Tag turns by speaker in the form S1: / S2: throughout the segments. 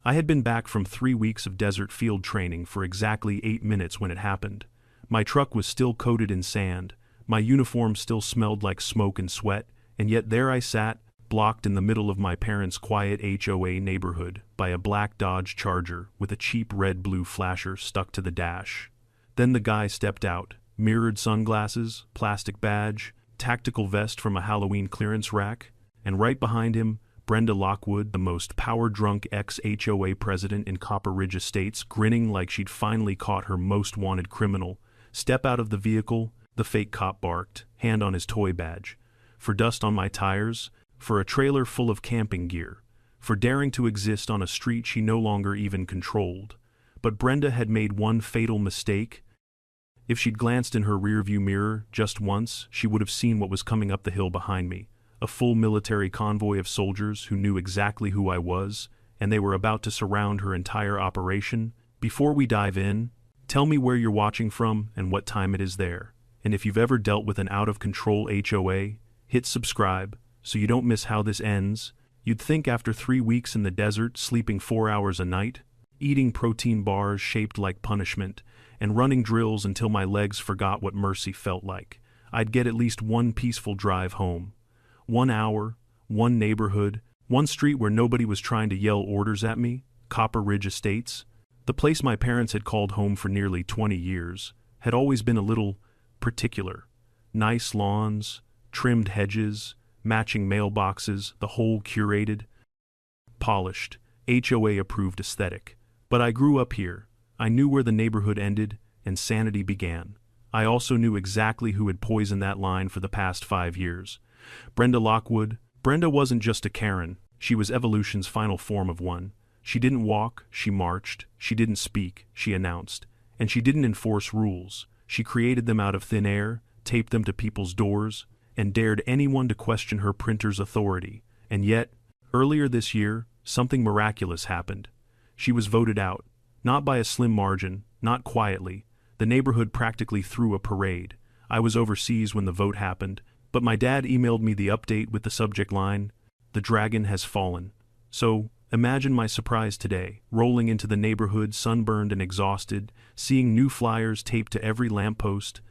S1: I had been back from 3 weeks of desert field training for exactly 8 minutes when it happened. My truck was still coated in sand, my uniform still smelled like smoke and sweat, and yet there I sat, blocked in the middle of my parents' quiet HOA neighborhood by a black Dodge Charger with a cheap red-blue flasher stuck to the dash. Then the guy stepped out, mirrored sunglasses, plastic badge, tactical vest from a Halloween clearance rack, and right behind him, Brenda Lockwood, the most power-drunk ex-HOA president in Copper Ridge Estates, grinning like she'd finally caught her most wanted criminal. Step out of the vehicle, the fake cop barked, hand on his toy badge. For dust on my tires, for a trailer full of camping gear, for daring to exist on a street she no longer even controlled. But Brenda had made one fatal mistake. If she'd glanced in her rearview mirror just once, she would have seen what was coming up the hill behind me. A full military convoy of soldiers who knew exactly who I was, and they were about to surround her entire operation. Before we dive in, tell me where you're watching from and what time it is there. And if you've ever dealt with an out-of-control HOA, hit subscribe so you don't miss how this ends. You'd think after 3 weeks in the desert, sleeping 4 hours a night, eating protein bars shaped like punishment, and running drills until my legs forgot what mercy felt like, I'd get at least one peaceful drive home. 1 hour, one neighborhood, one street where nobody was trying to yell orders at me, Copper Ridge Estates. The place my parents had called home for nearly 20 years had always been a little particular. Nice lawns, trimmed hedges, matching mailboxes, the whole curated, polished, HOA-approved aesthetic. But I grew up here. I knew where the neighborhood ended and sanity began. I also knew exactly who had poisoned that line for the past 5 years. Brenda Lockwood. Brenda wasn't just a Karen, she was evolution's final form of one. She didn't walk, she marched. She didn't speak, she announced. And she didn't enforce rules. She created them out of thin air, taped them to people's doors, and dared anyone to question her printer's authority. And yet, earlier this year, something miraculous happened. She was voted out. Not by a slim margin, not quietly. The neighborhood practically threw a parade. I was overseas when the vote happened, but my dad emailed me the update with the subject line, "The dragon has fallen." So, imagine my surprise today, rolling into the neighborhood sunburned and exhausted, seeing new flyers taped to every lamppost.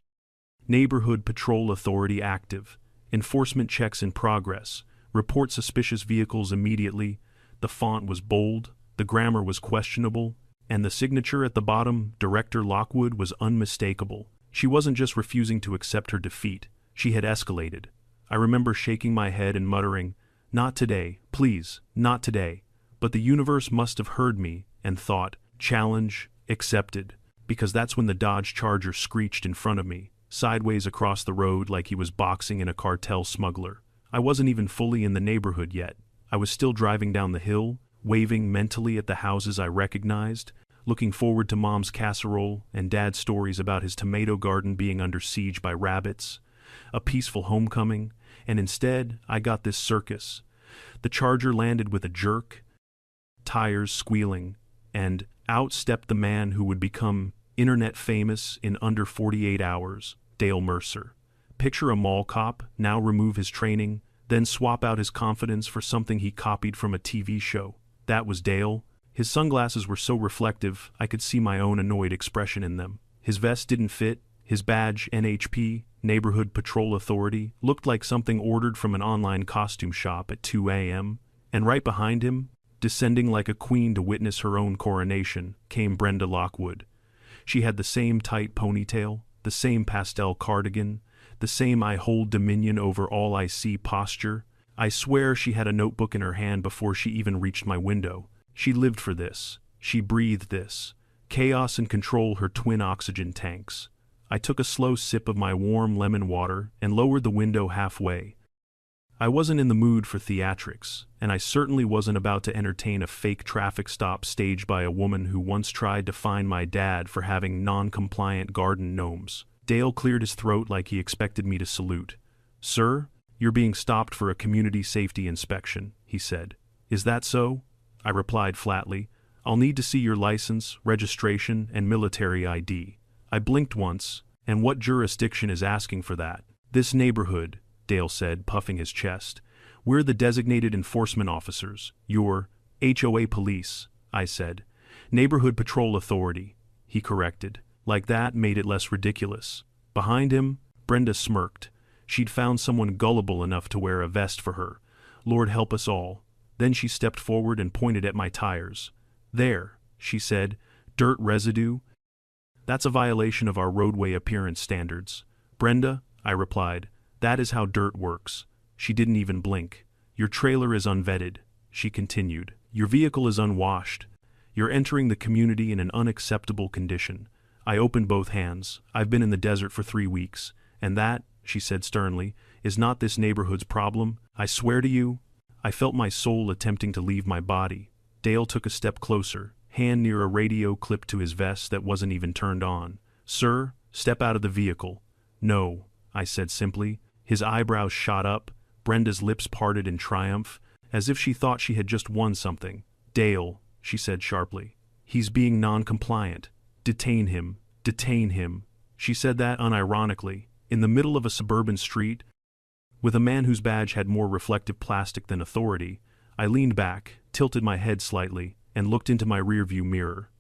S1: Neighborhood Patrol Authority active. Enforcement checks in progress. Report suspicious vehicles immediately. The font was bold, the grammar was questionable, and the signature at the bottom, Director Lockwood, was unmistakable. She wasn't just refusing to accept her defeat. She had escalated. I remember shaking my head and muttering, "Not today, please, not today." But the universe must have heard me and thought, challenge accepted, because that's when the Dodge Charger screeched in front of me, sideways across the road like he was boxing in a cartel smuggler. I wasn't even fully in the neighborhood yet. I was still driving down the hill, waving mentally at the houses I recognized, looking forward to Mom's casserole and Dad's stories about his tomato garden being under siege by rabbits. A peaceful homecoming, and instead, I got this circus. The Charger landed with a jerk, tires squealing, and out stepped the man who would become internet famous in under 48 hours, Dale Mercer. Picture a mall cop, now remove his training, then swap out his confidence for something he copied from a TV show. That was Dale. His sunglasses were so reflective, I could see my own annoyed expression in them. His vest didn't fit, his badge, NHP, Neighborhood Patrol Authority, looked like something ordered from an online costume shop at 2 a.m., and right behind him, descending like a queen to witness her own coronation, came Brenda Lockwood. She had the same tight ponytail, the same pastel cardigan, the same "I hold dominion over all I see" posture. I swear she had a notebook in her hand before she even reached my window. She lived for this. She breathed this. Chaos and control her twin oxygen tanks. I took a slow sip of my warm lemon water and lowered the window halfway. I wasn't in the mood for theatrics, and I certainly wasn't about to entertain a fake traffic stop staged by a woman who once tried to fine my dad for having non-compliant garden gnomes. Dale cleared his throat like he expected me to salute. "Sir, you're being stopped for a community safety inspection," he said. "Is that so?" I replied flatly. "I'll need to see your license, registration, and military ID." I blinked once, and what jurisdiction is asking for that? "This neighborhood," Dale said, puffing his chest. "We're the designated enforcement officers, your HOA police." I said. Neighborhood Patrol Authority, he corrected. Like that made it less ridiculous. Behind him, Brenda smirked. She'd found someone gullible enough to wear a vest for her. Lord help us all. Then she stepped forward and pointed at my tires. There, she said, dirt residue. That's a violation of our roadway appearance standards. Brenda, I replied, that is how dirt works. She didn't even blink. Your trailer is unvetted, she continued. Your vehicle is unwashed. You're entering the community in an unacceptable condition. I opened both hands. I've been in the desert for 3 weeks, and that, she said sternly, is not this neighborhood's problem. I swear to you. I felt my soul attempting to leave my body. Dale took a step closer, hand near a radio clipped to his vest that wasn't even turned on. Sir, step out of the vehicle. No, I said simply. His eyebrows shot up. Brenda's lips parted in triumph, as if she thought she had just won something. Dale, she said sharply. He's being non-compliant. Detain him. Detain him. She said that unironically, in the middle of a suburban street, with a man whose badge had more reflective plastic than authority. I leaned back, tilted my head slightly, and looked into my rearview mirror.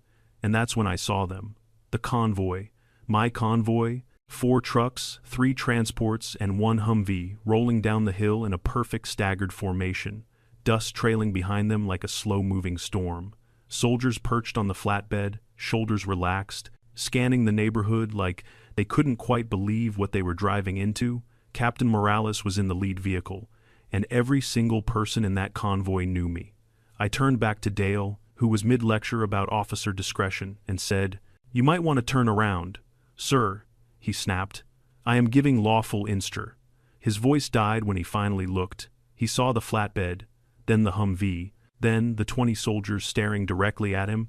S1: And that's when I saw them. The convoy. My convoy. 4 trucks, 3 transports, and 1 Humvee rolling down the hill in a perfect staggered formation, dust trailing behind them like a slow-moving storm. Soldiers perched on the flatbed, shoulders relaxed, scanning the neighborhood like they couldn't quite believe what they were driving into. Captain Morales was in the lead vehicle, and every single person in that convoy knew me. I turned back to Dale, who was mid-lecture about officer discretion, and said, "You might want to turn around." "Sir," he snapped, "I am giving lawful inster." His voice died when he finally looked. He saw the flatbed, then the Humvee, then the 20 soldiers staring directly at him.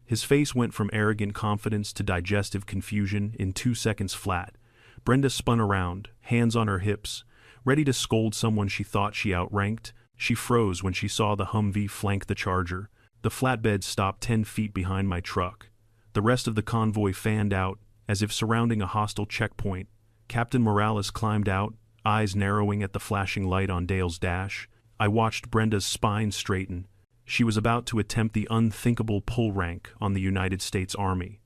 S1: His face went from arrogant confidence to digestive confusion in 2 seconds flat. Brenda spun around, hands on her hips, ready to scold someone she thought she outranked. She froze when she saw the Humvee flank the Charger. The flatbed stopped 10 feet behind my truck. The rest of the convoy fanned out, as if surrounding a hostile checkpoint. Captain Morales climbed out, eyes narrowing at the flashing light on Dale's dash. I watched Brenda's spine straighten. She was about to attempt the unthinkable pull rank on the United States Army.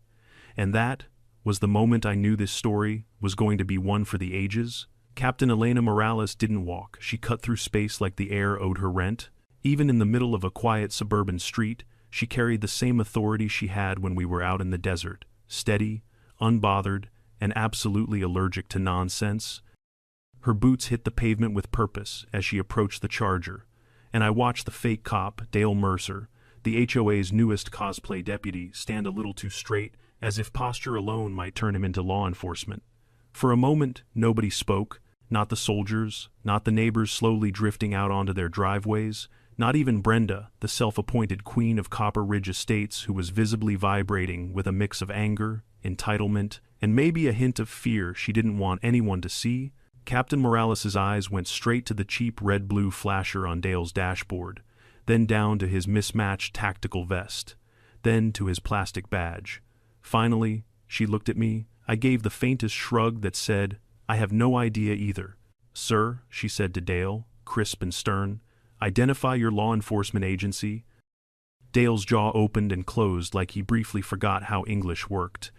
S1: And that was the moment I knew this story was going to be one for the ages. Captain Elena Morales didn't walk. She cut through space like the air owed her rent. Even in the middle of a quiet suburban street, she carried the same authority she had when we were out in the desert. Steady, unbothered, and absolutely allergic to nonsense. Her boots hit the pavement with purpose as she approached the Charger, and I watched the fake cop, Dale Mercer, the HOA's newest cosplay deputy, stand a little too straight, as if posture alone might turn him into law enforcement. For a moment, nobody spoke, not the soldiers, not the neighbors slowly drifting out onto their driveways, not even Brenda, the self-appointed queen of Copper Ridge Estates, who was visibly vibrating with a mix of anger, entitlement, and maybe a hint of fear she didn't want anyone to see. Captain Morales's eyes went straight to the cheap red-blue flasher on Dale's dashboard, then down to his mismatched tactical vest, then to his plastic badge. Finally, she looked at me. I gave the faintest shrug that said, "I have no idea either." "Sir," she said to Dale, crisp and stern, "identify your law enforcement agency." Dale's jaw opened and closed like he briefly forgot how English worked.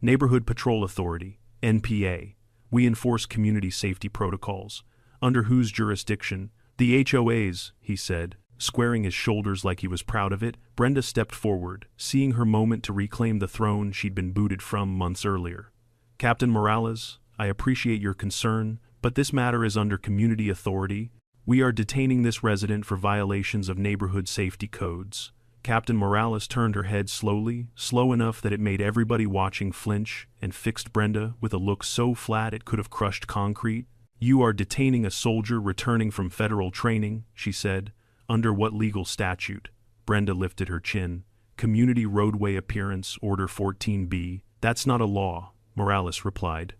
S1: Neighborhood Patrol Authority, NPA. We enforce community safety protocols. Under whose jurisdiction? The HOA's, he said, squaring his shoulders like he was proud of it. Brenda stepped forward, seeing her moment to reclaim the throne she'd been booted from months earlier. "Captain Morales, I appreciate your concern, but this matter is under community authority. We are detaining this resident for violations of neighborhood safety codes." Captain Morales turned her head slowly, slow enough that it made everybody watching flinch, and fixed Brenda with a look so flat it could have crushed concrete. "You are detaining a soldier returning from federal training," she said. "Under what legal statute?" Brenda lifted her chin. "Community Roadway Appearance Order 14B. That's not a law," Morales replied.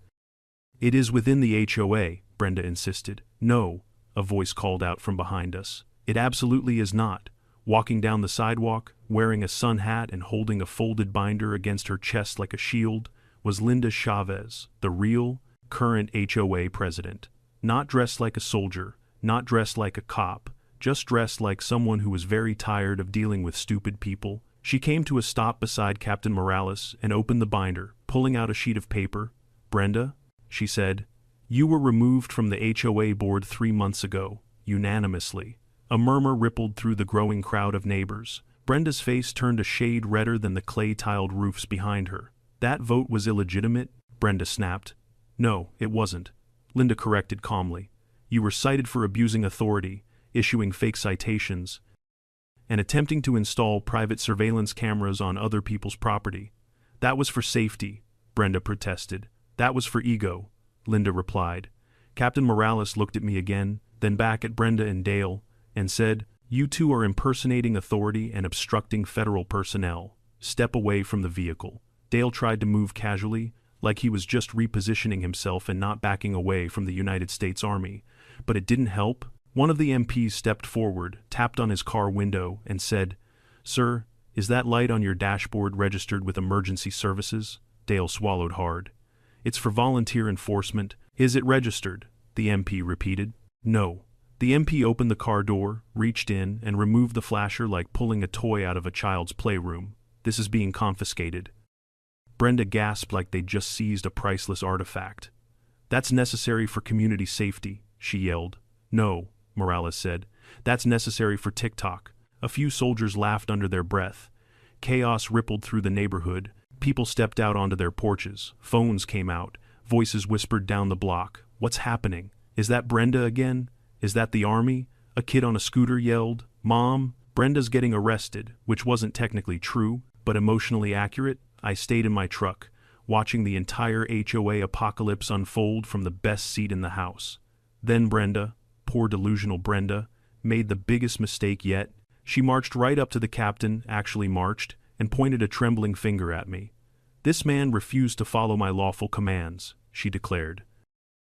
S1: "It is within the HOA," Brenda insisted. "No," a voice called out from behind us. "It absolutely is not." Walking down the sidewalk, wearing a sun hat and holding a folded binder against her chest like a shield, was Linda Chavez, the real, current HOA president. Not dressed like a soldier, not dressed like a cop, just dressed like someone who was very tired of dealing with stupid people. She came to a stop beside Captain Morales and opened the binder, pulling out a sheet of paper. "Brenda," she said, "you were removed from the HOA board 3 months ago, unanimously." A murmur rippled through the growing crowd of neighbors. Brenda's face turned a shade redder than the clay-tiled roofs behind her. "That vote was illegitimate?" Brenda snapped. "No, it wasn't," Linda corrected calmly. "You were cited for abusing authority, issuing fake citations, and attempting to install private surveillance cameras on other people's property." "That was for safety," Brenda protested. "That was for ego," Linda replied. Captain Morales looked at me again, then back at Brenda and Dale, and said, "You two are impersonating authority and obstructing federal personnel. Step away from the vehicle." Dale tried to move casually, like he was just repositioning himself and not backing away from the United States Army. But it didn't help. One of the MPs stepped forward, tapped on his car window, and said, "Sir, is that light on your dashboard registered with emergency services?" Dale swallowed hard. "It's for volunteer enforcement." "Is it registered?" the MP repeated. "No." The MP opened the car door, reached in, and removed the flasher like pulling a toy out of a child's playroom. "This is being confiscated." Brenda gasped like they'd just seized a priceless artifact. "That's necessary for community safety," she yelled. "No," Morales said. "That's necessary for TikTok." A few soldiers laughed under their breath. Chaos rippled through the neighborhood. People stepped out onto their porches. Phones came out. Voices whispered down the block. "What's happening? Is that Brenda again? Is that the army?" A kid on a scooter yelled, "Mom, Brenda's getting arrested," which wasn't technically true, but emotionally accurate. I stayed in my truck, watching the entire HOA apocalypse unfold from the best seat in the house. Then Brenda, poor delusional Brenda, made the biggest mistake yet. She marched right up to the captain, actually marched, and pointed a trembling finger at me. "This man refused to follow my lawful commands," she declared.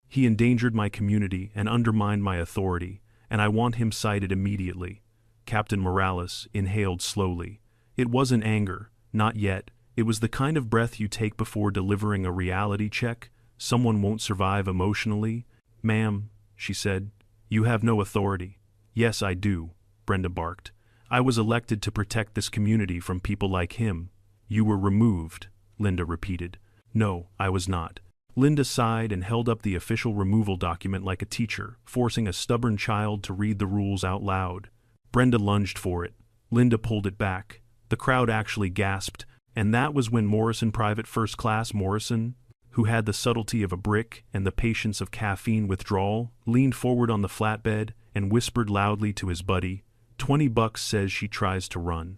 S1: "He endangered my community and undermined my authority, and I want him cited immediately." Captain Morales inhaled slowly. It wasn't anger, not yet. It was the kind of breath you take before delivering a reality check. Someone won't survive emotionally. "Ma'am," she said, "you have no authority." "Yes, I do," Brenda barked. "I was elected to protect this community from people like him." "You were removed," Linda repeated. "No, I was not." Linda sighed and held up the official removal document like a teacher, forcing a stubborn child to read the rules out loud. Brenda lunged for it. Linda pulled it back. The crowd actually gasped, and that was when Morrison Private First Class Morrison, who had the subtlety of a brick and the patience of caffeine withdrawal, leaned forward on the flatbed and whispered loudly to his buddy, $20 says she tries to run."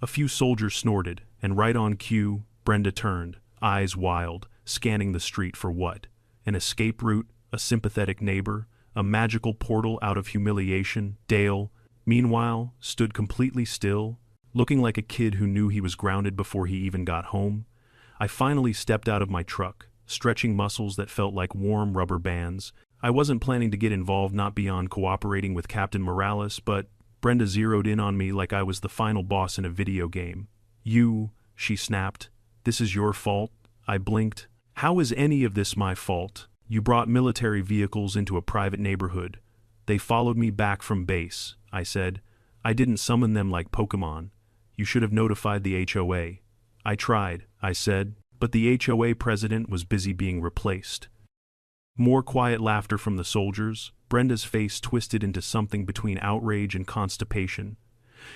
S1: A few soldiers snorted, and right on cue, Brenda turned, eyes wild, scanning the street for what? An escape route, a sympathetic neighbor, a magical portal out of humiliation. Dale, meanwhile, stood completely still, looking like a kid who knew he was grounded before he even got home. I finally stepped out of my truck, stretching muscles that felt like warm rubber bands. I wasn't planning to get involved, not beyond cooperating with Captain Morales, but Brenda zeroed in on me like I was the final boss in a video game. "You," she snapped. "This is your fault." I blinked. "How is any of this my fault? You brought military vehicles into a private neighborhood. They followed me back from base," I said. "I didn't summon them like Pokemon. You should have notified the HOA." "I tried," I said, "but the HOA president was busy being replaced." More quiet laughter from the soldiers. Brenda's face twisted into something between outrage and constipation.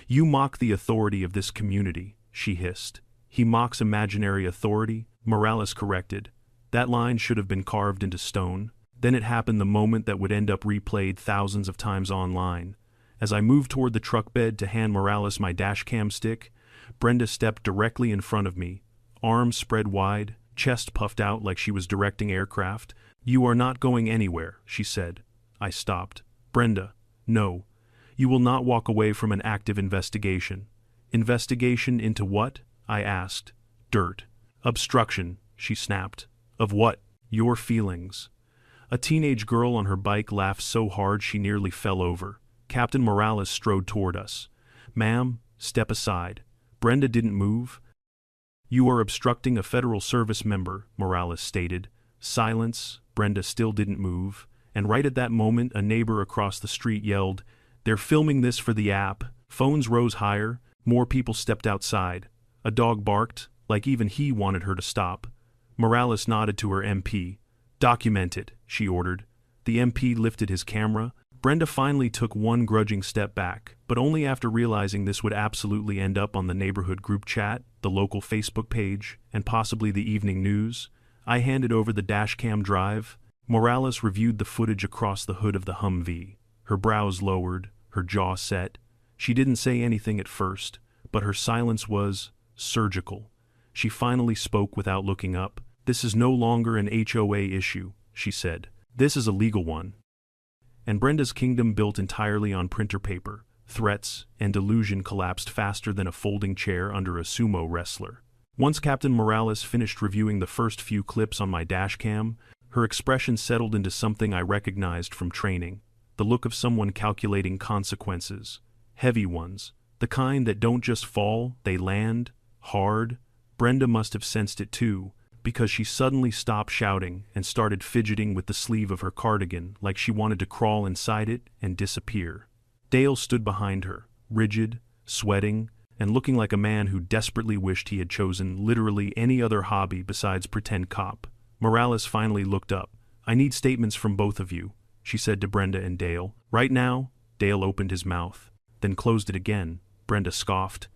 S1: "You mock the authority of this community," she hissed. "He mocks imaginary authority," Morales corrected. That line should have been carved into stone. Then it happened, the moment that would end up replayed thousands of times online. As I moved toward the truck bed to hand Morales my dashcam stick, Brenda stepped directly in front of me, arms spread wide, chest puffed out like she was directing aircraft. "You are not going anywhere," she said. I stopped. "Brenda, no. You will not walk away from an active investigation." "Investigation into what?" I asked. "Dirt. Obstruction," she snapped. "Of what?" "Your feelings." A teenage girl on her bike laughed so hard she nearly fell over. Captain Morales strode toward us. "Ma'am, step aside." Brenda didn't move. "You are obstructing a federal service member," Morales stated. Silence. Brenda still didn't move. And right at that moment, a neighbor across the street yelled, They're filming this for the app. Phones rose higher, more people stepped outside. A dog barked, like even he wanted her to stop. Morales nodded to her MP. Document it, she ordered. The MP lifted his camera. Brenda finally took one grudging step back, but only after realizing this would absolutely end up on the neighborhood group chat, the local Facebook page, and possibly the evening news. I handed over the dashcam drive. Morales reviewed the footage across the hood of the Humvee. Her brows lowered, her jaw set. She didn't say anything at first, but her silence was surgical. She finally spoke without looking up. This is no longer an HOA issue, she said. This is a legal one. And Brenda's kingdom, built entirely on printer paper, threats, and delusion, collapsed faster than a folding chair under a sumo wrestler. Once Captain Morales finished reviewing the first few clips on my dashcam, her expression settled into something I recognized from training, the look of someone calculating consequences. Heavy ones, the kind that don't just fall, they land, hard. Brenda must have sensed it too, because she suddenly stopped shouting and started fidgeting with the sleeve of her cardigan like she wanted to crawl inside it and disappear. Dale stood behind her, rigid, sweating, and looking like a man who desperately wished he had chosen literally any other hobby besides pretend cop. Morales finally looked up. I need statements from both of you, she said to Brenda and Dale. Right now? Dale opened his mouth, then closed it again. Brenda scoffed,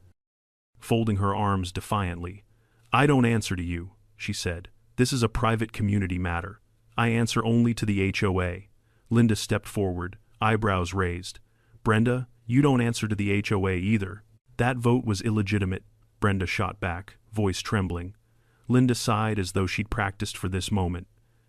S1: folding her arms defiantly. I don't answer to you, she said. This is a private community matter. I answer only to the HOA. Linda stepped forward, eyebrows raised. Brenda, you don't answer to the HOA either. That vote was illegitimate, Brenda shot back, voice trembling. Linda sighed as though she'd practiced for this moment.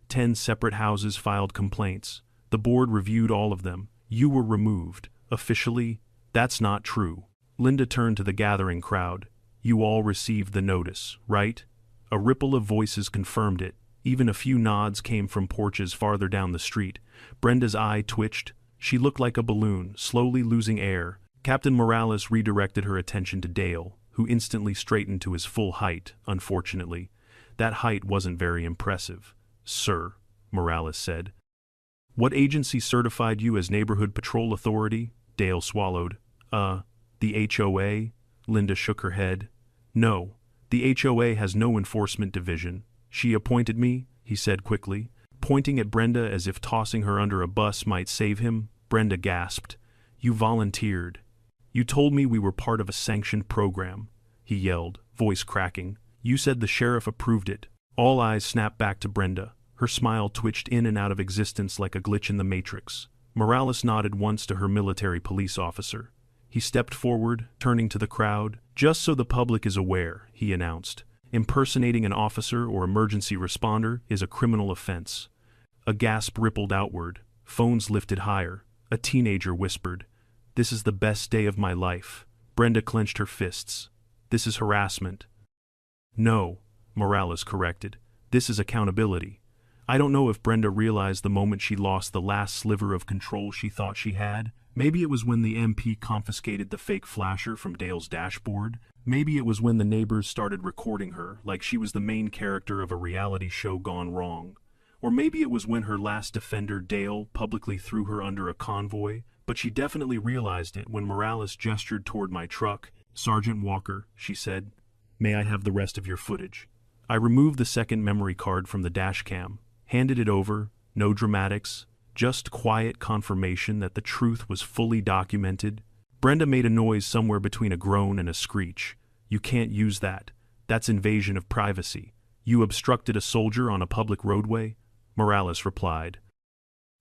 S1: 10 separate houses filed complaints. The board reviewed all of them. You were removed. Officially? That's not true. Linda turned to the gathering crowd. You all received the notice, right? A ripple of voices confirmed it. Even a few nods came from porches farther down the street. Brenda's eye twitched. She looked like a balloon, slowly losing air. Captain Morales redirected her attention to Dale, who instantly straightened to his full height, unfortunately. That height wasn't very impressive. Sir, Morales said. What agency certified you as Neighborhood Patrol Authority? Dale swallowed. The HOA? Linda shook her head. No, the HOA has no enforcement division. She appointed me, he said quickly, pointing at Brenda as if tossing her under a bus might save him. Brenda gasped. You volunteered. You told me we were part of a sanctioned program, he yelled, voice cracking. You said the sheriff approved it. All eyes snapped back to Brenda. Her smile twitched in and out of existence like a glitch in the Matrix. Morales nodded once to her military police officer. He stepped forward, turning to the crowd. Just so the public is aware, he announced, impersonating an officer or emergency responder is a criminal offense. A gasp rippled outward. Phones lifted higher. A teenager whispered, This is the best day of my life. Brenda clenched her fists. This is harassment. No, Morales corrected. This is accountability. I don't know if Brenda realized the moment she lost the last sliver of control she thought she had. Maybe it was when the MP confiscated the fake flasher from Dale's dashboard. Maybe it was when the neighbors started recording her like she was the main character of a reality show gone wrong. Or maybe it was when her last defender, Dale, publicly threw her under a convoy. But she definitely realized it when Morales gestured toward my truck. Sergeant Walker, she said, may I have the rest of your footage? I removed the second memory card from the dashcam, handed it over, no dramatics, just quiet confirmation that the truth was fully documented. Brenda made a noise somewhere between a groan and a screech. You can't use that. That's invasion of privacy. You obstructed a soldier on a public roadway? Morales replied.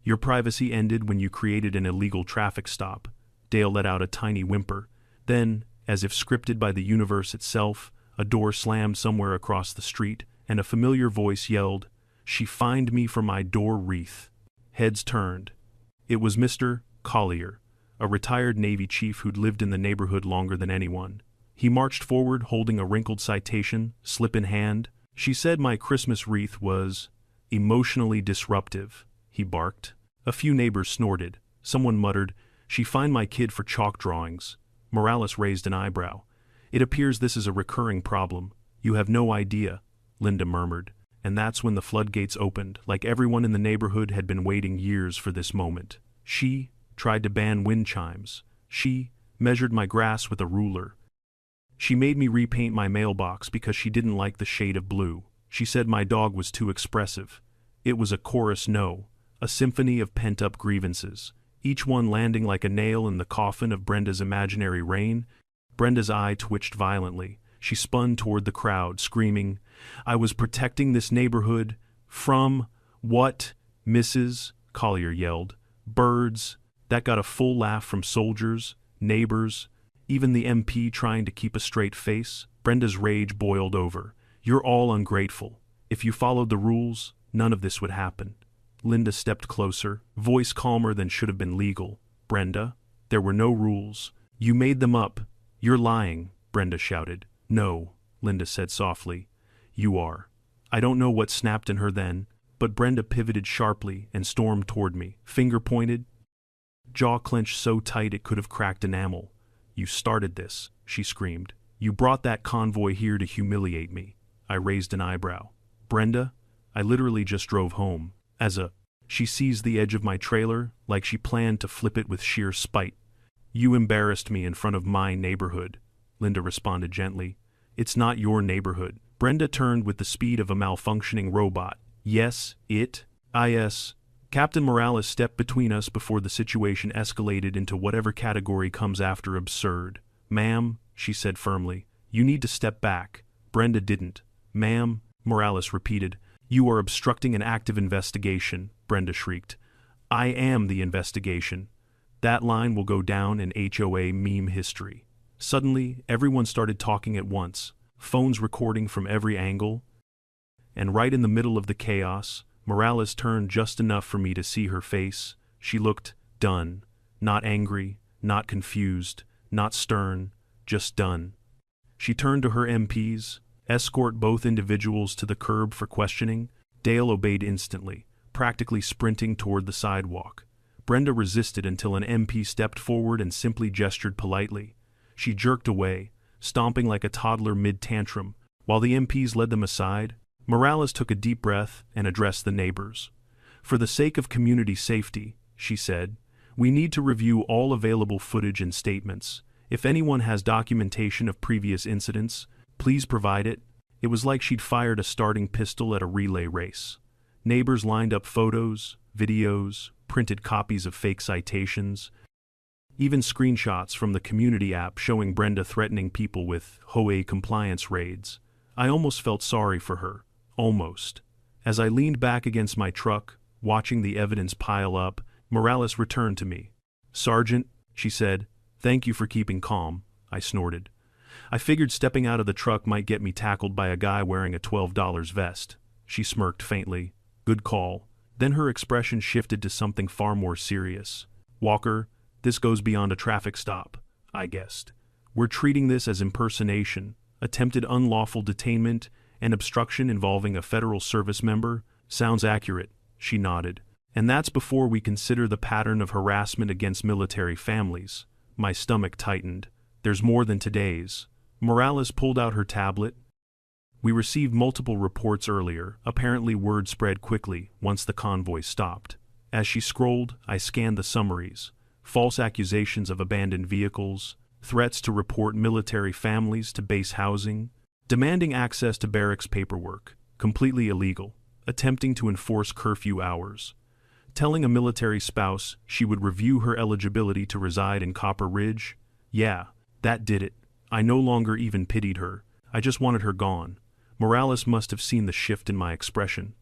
S1: Your privacy ended when you created an illegal traffic stop. Dale let out a tiny whimper. Then, as if scripted by the universe itself, a door slammed somewhere across the street, and a familiar voice yelled, She fined me for my door wreath. Heads turned. It was Mr. Collier, a retired Navy chief who'd lived in the neighborhood longer than anyone. He marched forward holding a wrinkled citation, slip in hand. She said my Christmas wreath was emotionally disruptive, he barked. A few neighbors snorted. Someone muttered, She fined my kid for chalk drawings. Morales raised an eyebrow. It appears this is a recurring problem. You have no idea, Linda murmured. And that's when the floodgates opened, like everyone in the neighborhood had been waiting years for this moment. She tried to ban wind chimes. She measured my grass with a ruler. She made me repaint my mailbox because she didn't like the shade of blue. She said my dog was too expressive. It was a chorus no, a symphony of pent-up grievances, each one landing like a nail in the coffin of Brenda's imaginary reign. Brenda's eye twitched violently. She spun toward the crowd, screaming, "I was protecting this neighborhood from what, Mrs.?" Collier yelled. "Birds." That got a full laugh from soldiers, neighbors, even the MP trying to keep a straight face. Brenda's rage boiled over. "You're all ungrateful. If you followed the rules, none of this would happen." Linda stepped closer, voice calmer than should have been legal. "Brenda, there were no rules. You made them up." "You're lying," Brenda shouted. "No," Linda said softly. "You are." I don't know what snapped in her then, but Brenda pivoted sharply and stormed toward me, finger pointed, jaw clenched so tight it could have cracked enamel. "You started this," she screamed. "You brought that convoy here to humiliate me." I raised an eyebrow. "Brenda, I literally just drove home. She seized the edge of my trailer like she planned to flip it with sheer spite. "You embarrassed me in front of my neighborhood," Linda responded gently. "It's not your neighborhood." Brenda turned with the speed of a malfunctioning robot. "Yes, Yes." Captain Morales stepped between us before the situation escalated into whatever category comes after absurd. "Ma'am," she said firmly, "you need to step back." Brenda didn't. "Ma'am," Morales repeated. "You are obstructing an active investigation," Brenda shrieked. "I am the investigation." That line will go down in HOA meme history. Suddenly, everyone started talking at once, phones recording from every angle, and right in the middle of the chaos, Morales turned just enough for me to see her face. She looked done. Not angry, not confused, not stern, just done. She turned to her MPs, escort both individuals to the curb for questioning. Dale obeyed instantly, practically sprinting toward the sidewalk. Brenda resisted until an MP stepped forward and simply gestured politely. She jerked away, stomping like a toddler mid-tantrum, while the MPs led them aside. Morales took a deep breath and addressed the neighbors. "For the sake of community safety," she said, "we need to review all available footage and statements. If anyone has documentation of previous incidents, please provide it." It was like she'd fired a starting pistol at a relay race. Neighbors lined up photos, videos, printed copies of fake citations, even screenshots from the community app showing Brenda threatening people with HOA compliance raids. I almost felt sorry for her. Almost. As I leaned back against my truck, watching the evidence pile up, Morales returned to me. "Sergeant," she said, "thank you for keeping calm." I snorted. I figured stepping out of the truck might get me tackled by a guy wearing a $12 vest. She smirked faintly. "Good call." Then her expression shifted to something far more serious. "Walker, this goes beyond a traffic stop," I guessed. "We're treating this as impersonation, attempted unlawful detainment, and obstruction involving a federal service member." "Sounds accurate," she nodded. "And that's before we consider the pattern of harassment against military families." My stomach tightened. "There's more than today's." Morales pulled out her tablet. "We received multiple reports earlier. Apparently word spread quickly once the convoy stopped." As she scrolled, I scanned the summaries. False accusations of abandoned vehicles, threats to report military families to base housing, demanding access to barracks paperwork, completely illegal, attempting to enforce curfew hours, telling a military spouse she would review her eligibility to reside in Copper Ridge. Yeah, that did it. I no longer even pitied her. I just wanted her gone. Morales must have seen the shift in my expression.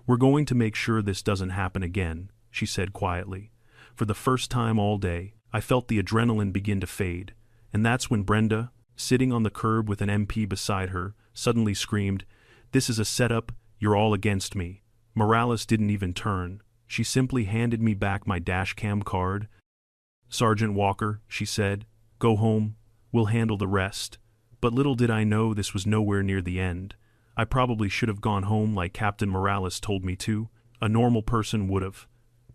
S1: "We're going to make sure this doesn't happen again," she said quietly. For the first time all day, I felt the adrenaline begin to fade, and that's when Brenda, sitting on the curb with an MP beside her, suddenly screamed, "This is a setup, you're all against me." Morales didn't even turn. She simply handed me back my dashcam card. "Sergeant Walker," she said, "go home. We'll handle the rest." But little did I know this was nowhere near the end. I probably should have gone home like Captain Morales told me to. A normal person would have.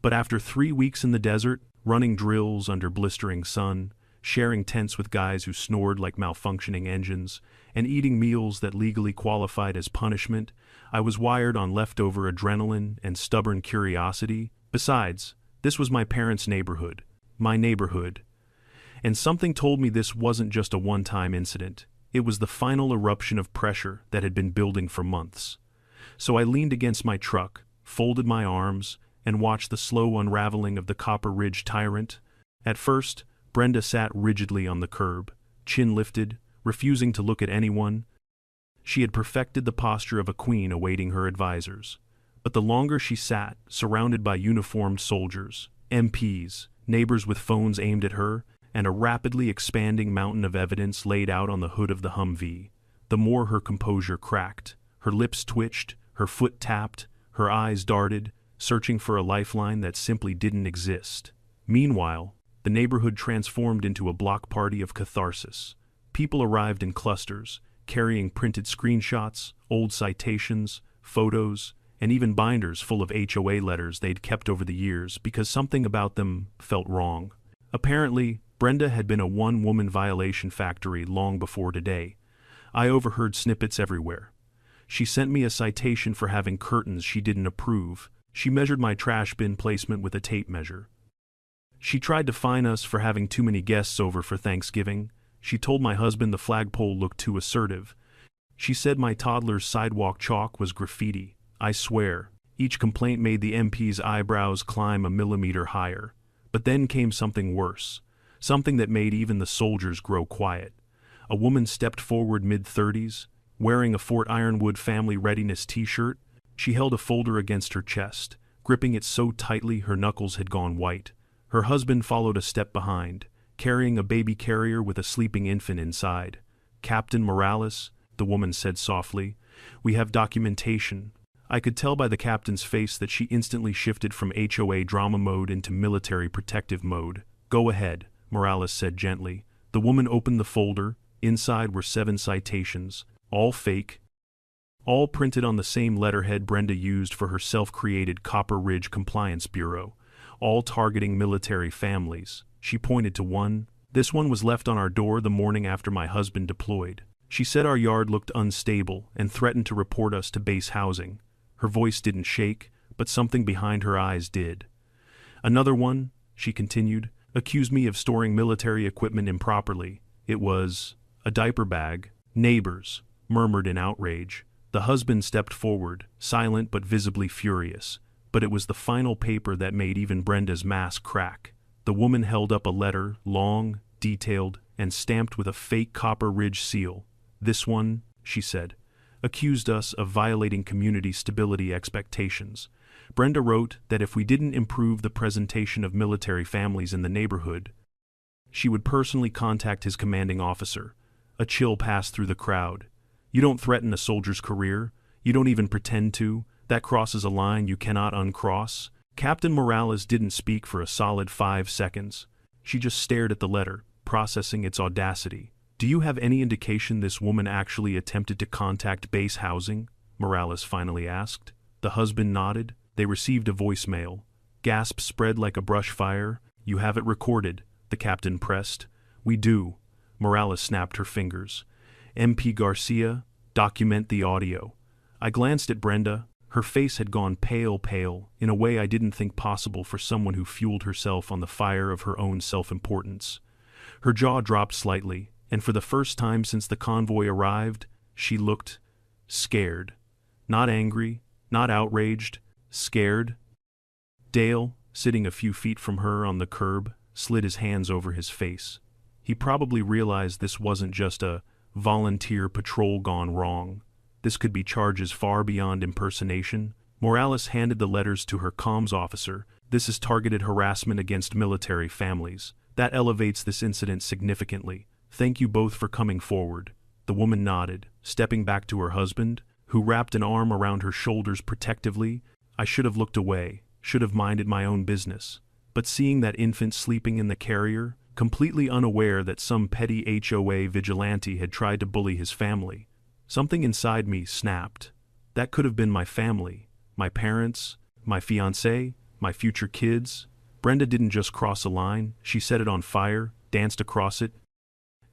S1: But after 3 weeks in the desert, running drills under blistering sun, sharing tents with guys who snored like malfunctioning engines, and eating meals that legally qualified as punishment, I was wired on leftover adrenaline and stubborn curiosity. Besides, this was my parents' neighborhood. my neighborhood. And something told me this wasn't just a one-time incident. It was the final eruption of pressure that had been building for months. So I leaned against my truck, folded my arms, and watched the slow unraveling of the Copper Ridge tyrant. At first, Brenda sat rigidly on the curb, chin lifted, refusing to look at anyone. She had perfected the posture of a queen awaiting her advisors. But the longer she sat, surrounded by uniformed soldiers, MPs, neighbors with phones aimed at her, and a rapidly expanding mountain of evidence laid out on the hood of the Humvee, the more her composure cracked. Her lips twitched, her foot tapped, her eyes darted, searching for a lifeline that simply didn't exist. Meanwhile, the neighborhood transformed into a block party of catharsis. People arrived in clusters, carrying printed screenshots, old citations, photos, and even binders full of HOA letters they'd kept over the years because something about them felt wrong. Apparently, Brenda had been a one-woman violation factory long before today. I overheard snippets everywhere. She sent me a citation for having curtains she didn't approve. She measured my trash bin placement with a tape measure. She tried to fine us for having too many guests over for Thanksgiving. She told my husband the flagpole looked too assertive. She said my toddler's sidewalk chalk was graffiti. I swear, each complaint made the MP's eyebrows climb a millimeter higher. But then came something worse. Something that made even the soldiers grow quiet. A woman stepped forward mid-30s, wearing a Fort Ironwood family readiness t-shirt. She held a folder against her chest, gripping it so tightly her knuckles had gone white. Her husband followed a step behind, carrying a baby carrier with a sleeping infant inside. "Captain Morales," the woman said softly, "we have documentation." I could tell by the captain's face that she instantly shifted from HOA drama mode into military protective mode. "Go ahead," Morales said gently. The woman opened the folder. Inside were 7 citations, all fake, all printed on the same letterhead Brenda used for her self-created Copper Ridge Compliance Bureau, all targeting military families. She pointed to one. "This one was left on our door the morning after my husband deployed. She said our yard looked unstable and threatened to report us to base housing." Her voice didn't shake, but something behind her eyes did. "Another one," she continued, "accused me of storing military equipment improperly. It was a diaper bag." Neighbors murmured in outrage. The husband stepped forward, silent but visibly furious. But it was the final paper that made even Brenda's mask crack. The woman held up a letter, long, detailed, and stamped with a fake Copper Ridge seal. "This one," she said, "accused us of violating community stability expectations. Brenda wrote that if we didn't improve the presentation of military families in the neighborhood, she would personally contact his commanding officer." A chill passed through the crowd. "You don't threaten a soldier's career. You don't even pretend to. That crosses a line you cannot uncross." Captain Morales didn't speak for a solid 5 seconds. She just stared at the letter, processing its audacity. "Do you have any indication this woman actually attempted to contact base housing?" Morales finally asked. The husband nodded. "They received a voicemail." Gasps spread like a brush fire. "You have it recorded," the captain pressed. "We do." Morales snapped her fingers. "MP Garcia, document the audio." I glanced at Brenda. Her face had gone pale, in a way I didn't think possible for someone who fueled herself on the fire of her own self-importance. Her jaw dropped slightly, and for the first time since the convoy arrived, she looked scared. Not angry, not outraged, scared. Dale, sitting a few feet from her on the curb, slid his hands over his face. He probably realized this wasn't just a volunteer patrol gone wrong. This could be charges far beyond impersonation. Morales handed the letters to her comms officer. "This is targeted harassment against military families. That elevates this incident significantly. Thank you both for coming forward." The woman nodded, stepping back to her husband, who wrapped an arm around her shoulders protectively. I should have looked away, should have minded my own business. But seeing that infant sleeping in the carrier, completely unaware that some petty HOA vigilante had tried to bully his family, something inside me snapped. That could have been my family, my parents, my fiancé, my future kids. Brenda didn't just cross a line, she set it on fire, danced across it,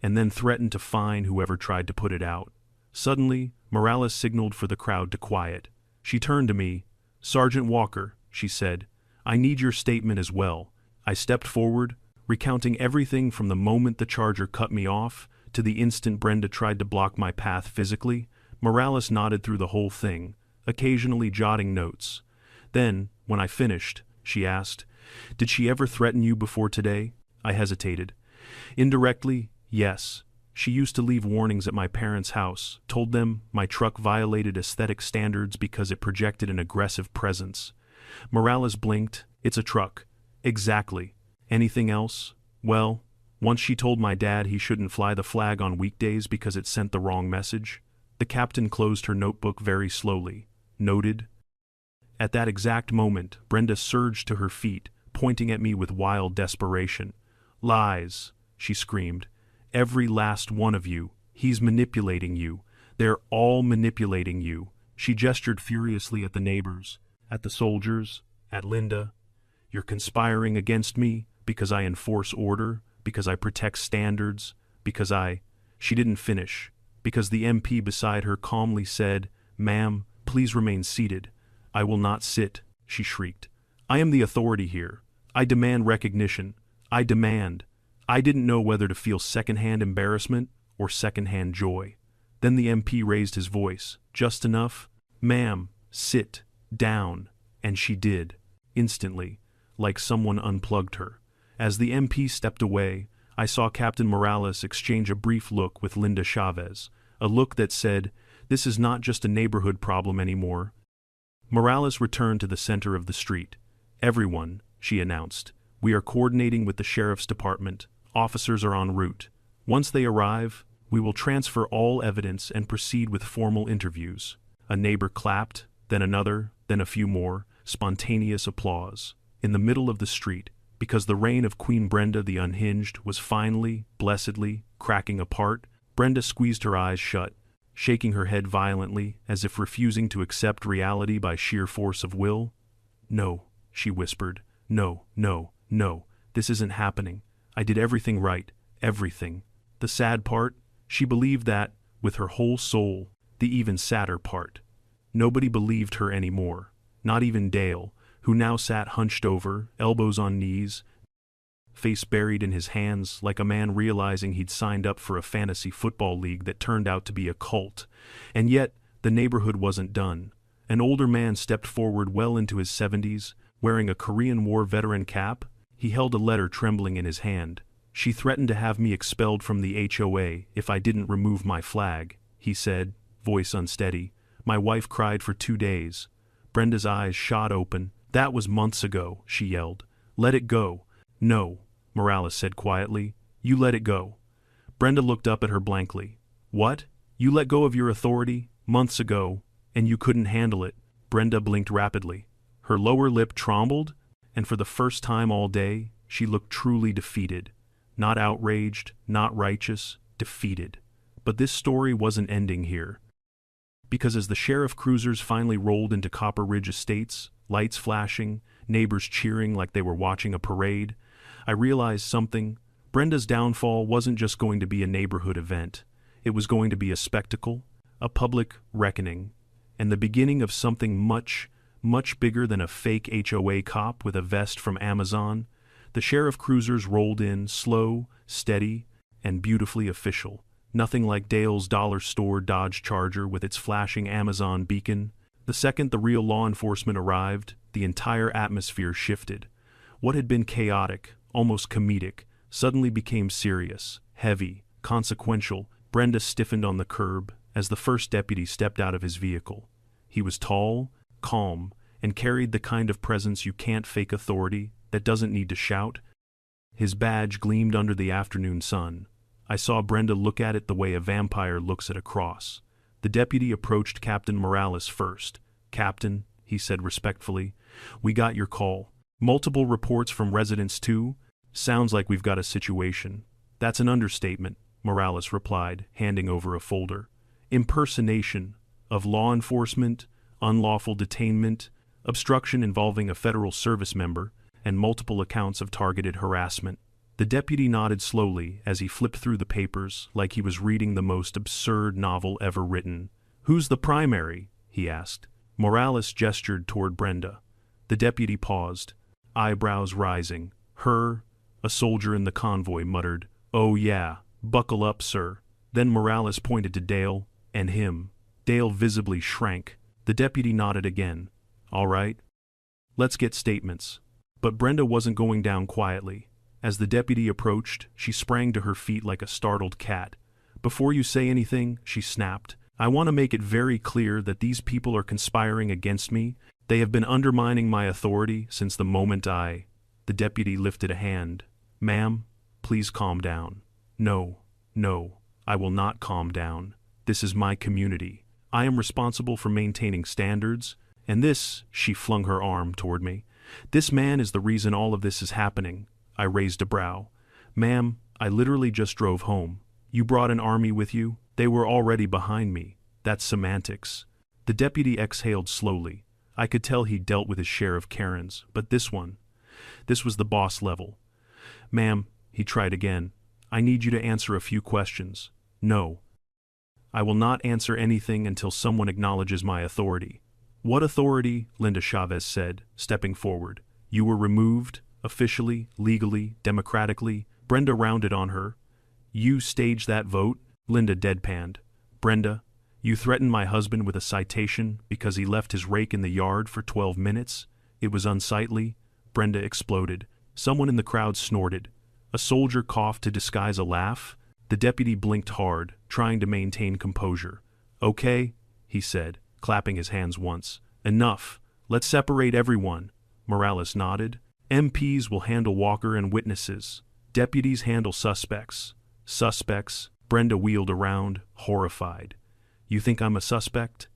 S1: and then threatened to fine whoever tried to put it out. Suddenly, Morales signaled for the crowd to quiet. She turned to me. "Sergeant Walker," she said, "I need your statement as well." I stepped forward, recounting everything from the moment the charger cut me off to the instant Brenda tried to block my path physically. Morales nodded through the whole thing, occasionally jotting notes. Then, when I finished, she asked, "Did she ever threaten you before today?" I hesitated. "Indirectly, yes. She used to leave warnings at my parents' house, told them my truck violated aesthetic standards because it projected an aggressive presence." Morales blinked. "It's a truck." "Exactly. Anything else?" "Well, once she told my dad he shouldn't fly the flag on weekdays because it sent the wrong message." The captain closed her notebook very slowly. "Noted." At that exact moment, Brenda surged to her feet, pointing at me with wild desperation. "Lies," she screamed. "Every last one of you. He's manipulating you. They're all manipulating you." She gestured furiously at the neighbors, at the soldiers, at Linda. "You're conspiring against me because I enforce order, because I protect standards, because I—" She didn't finish, because the MP beside her calmly said, "Ma'am, please remain seated." "I will not sit," she shrieked. "I am the authority here. I demand recognition. I demand." I didn't know whether to feel secondhand embarrassment or secondhand joy. Then the MP raised his voice, just enough. "Ma'am, sit down." And she did, instantly, like someone unplugged her. As the MP stepped away, I saw Captain Morales exchange a brief look with Linda Chavez, a look that said, "This is not just a neighborhood problem anymore." Morales returned to the center of the street. "Everyone," she announced, "we are coordinating with the sheriff's department. Officers are en route. Once they arrive, we will transfer all evidence and proceed with formal interviews." A neighbor clapped, then another, then a few more. Spontaneous applause. In the middle of the street, because the reign of Queen Brenda the Unhinged was finally, blessedly, cracking apart, Brenda squeezed her eyes shut, shaking her head violently as if refusing to accept reality by sheer force of will. "No," she whispered. "No, no, no. This isn't happening. I did everything right. Everything." The sad part, she believed that, with her whole soul. The even sadder part. Nobody believed her anymore. Not even Dale, who now sat hunched over, elbows on knees, face buried in his hands like a man realizing he'd signed up for a fantasy football league that turned out to be a cult. And yet, the neighborhood wasn't done. An older man stepped forward well into his 70s, wearing a Korean War veteran cap. He held a letter trembling in his hand. "She threatened to have me expelled from the HOA if I didn't remove my flag," he said, voice unsteady. "My wife cried for 2 days." Brenda's eyes shot open. "That was months ago," she yelled. "Let it go." "No," Morales said quietly. "You let it go." Brenda looked up at her blankly. "What? You let go of your authority, months ago, and you couldn't handle it?" Brenda blinked rapidly. Her lower lip trembled, and for the first time all day, she looked truly defeated. Not outraged, not righteous, defeated. But this story wasn't ending here. Because as the sheriff cruisers finally rolled into Copper Ridge Estates, lights flashing, neighbors cheering like they were watching a parade, I realized something. Brenda's downfall wasn't just going to be a neighborhood event. It was going to be a spectacle, a public reckoning, and the beginning of something much, much bigger than a fake HOA cop with a vest from Amazon. The sheriff cruisers rolled in, slow, steady, and beautifully official. Nothing like Dale's dollar store Dodge Charger with its flashing Amazon beacon. The second the real law enforcement arrived, the entire atmosphere shifted. What had been chaotic, almost comedic, suddenly became serious, heavy, consequential. Brenda stiffened on the curb as the first deputy stepped out of his vehicle. He was tall, calm, and carried the kind of presence you can't fake authority, that doesn't need to shout. His badge gleamed under the afternoon sun. I saw Brenda look at it the way a vampire looks at a cross. The deputy approached Captain Morales first. "Captain," he said respectfully, "we got your call. Multiple reports from residents too? Sounds like we've got a situation." "That's an understatement," Morales replied, handing over a folder. "Impersonation of law enforcement, unlawful detainment, obstruction involving a federal service member, and multiple accounts of targeted harassment." The deputy nodded slowly as he flipped through the papers like he was reading the most absurd novel ever written. "Who's the primary?" he asked. Morales gestured toward Brenda. The deputy paused, eyebrows rising. "Her, A soldier in the convoy muttered, "Oh yeah, buckle up, sir." Then Morales pointed to Dale, and him. Dale visibly shrank. The deputy nodded again. "All right. Let's get statements." But Brenda wasn't going down quietly. As the deputy approached, she sprang to her feet like a startled cat. "Before you say anything," she snapped, "I want to make it very clear that these people are conspiring against me. They have been undermining my authority since the moment The deputy lifted a hand. "Ma'am, please calm down." No, I will not calm down. This is my community. I am responsible for maintaining standards, and this," she flung her arm toward me, "this man is the reason all of this is happening." I raised a brow. "Ma'am, I literally just drove home. You brought an army with you? They were already behind me. That's semantics." The deputy exhaled slowly. I could tell he dealt with his share of Karens, but this was the boss level. "Ma'am," he tried again, "I need you to answer a few questions." "No. I will not answer anything until someone acknowledges my authority." "What authority?" Linda Chavez said, stepping forward. "You were removed, officially, legally, democratically." Brenda rounded on her. "You staged that vote?" Linda deadpanned. "Brenda, you threatened my husband with a citation because he left his rake in the yard for 12 minutes? It was unsightly." Brenda exploded. Someone in the crowd snorted. A soldier coughed to disguise a laugh. The deputy blinked hard, trying to maintain composure. "Okay," he said, clapping his hands once. "Enough. Let's separate everyone." Morales nodded. "MPs will handle Walker and witnesses. Deputies handle suspects." "Suspects?" Brenda wheeled around, horrified. "You think I'm a suspect?"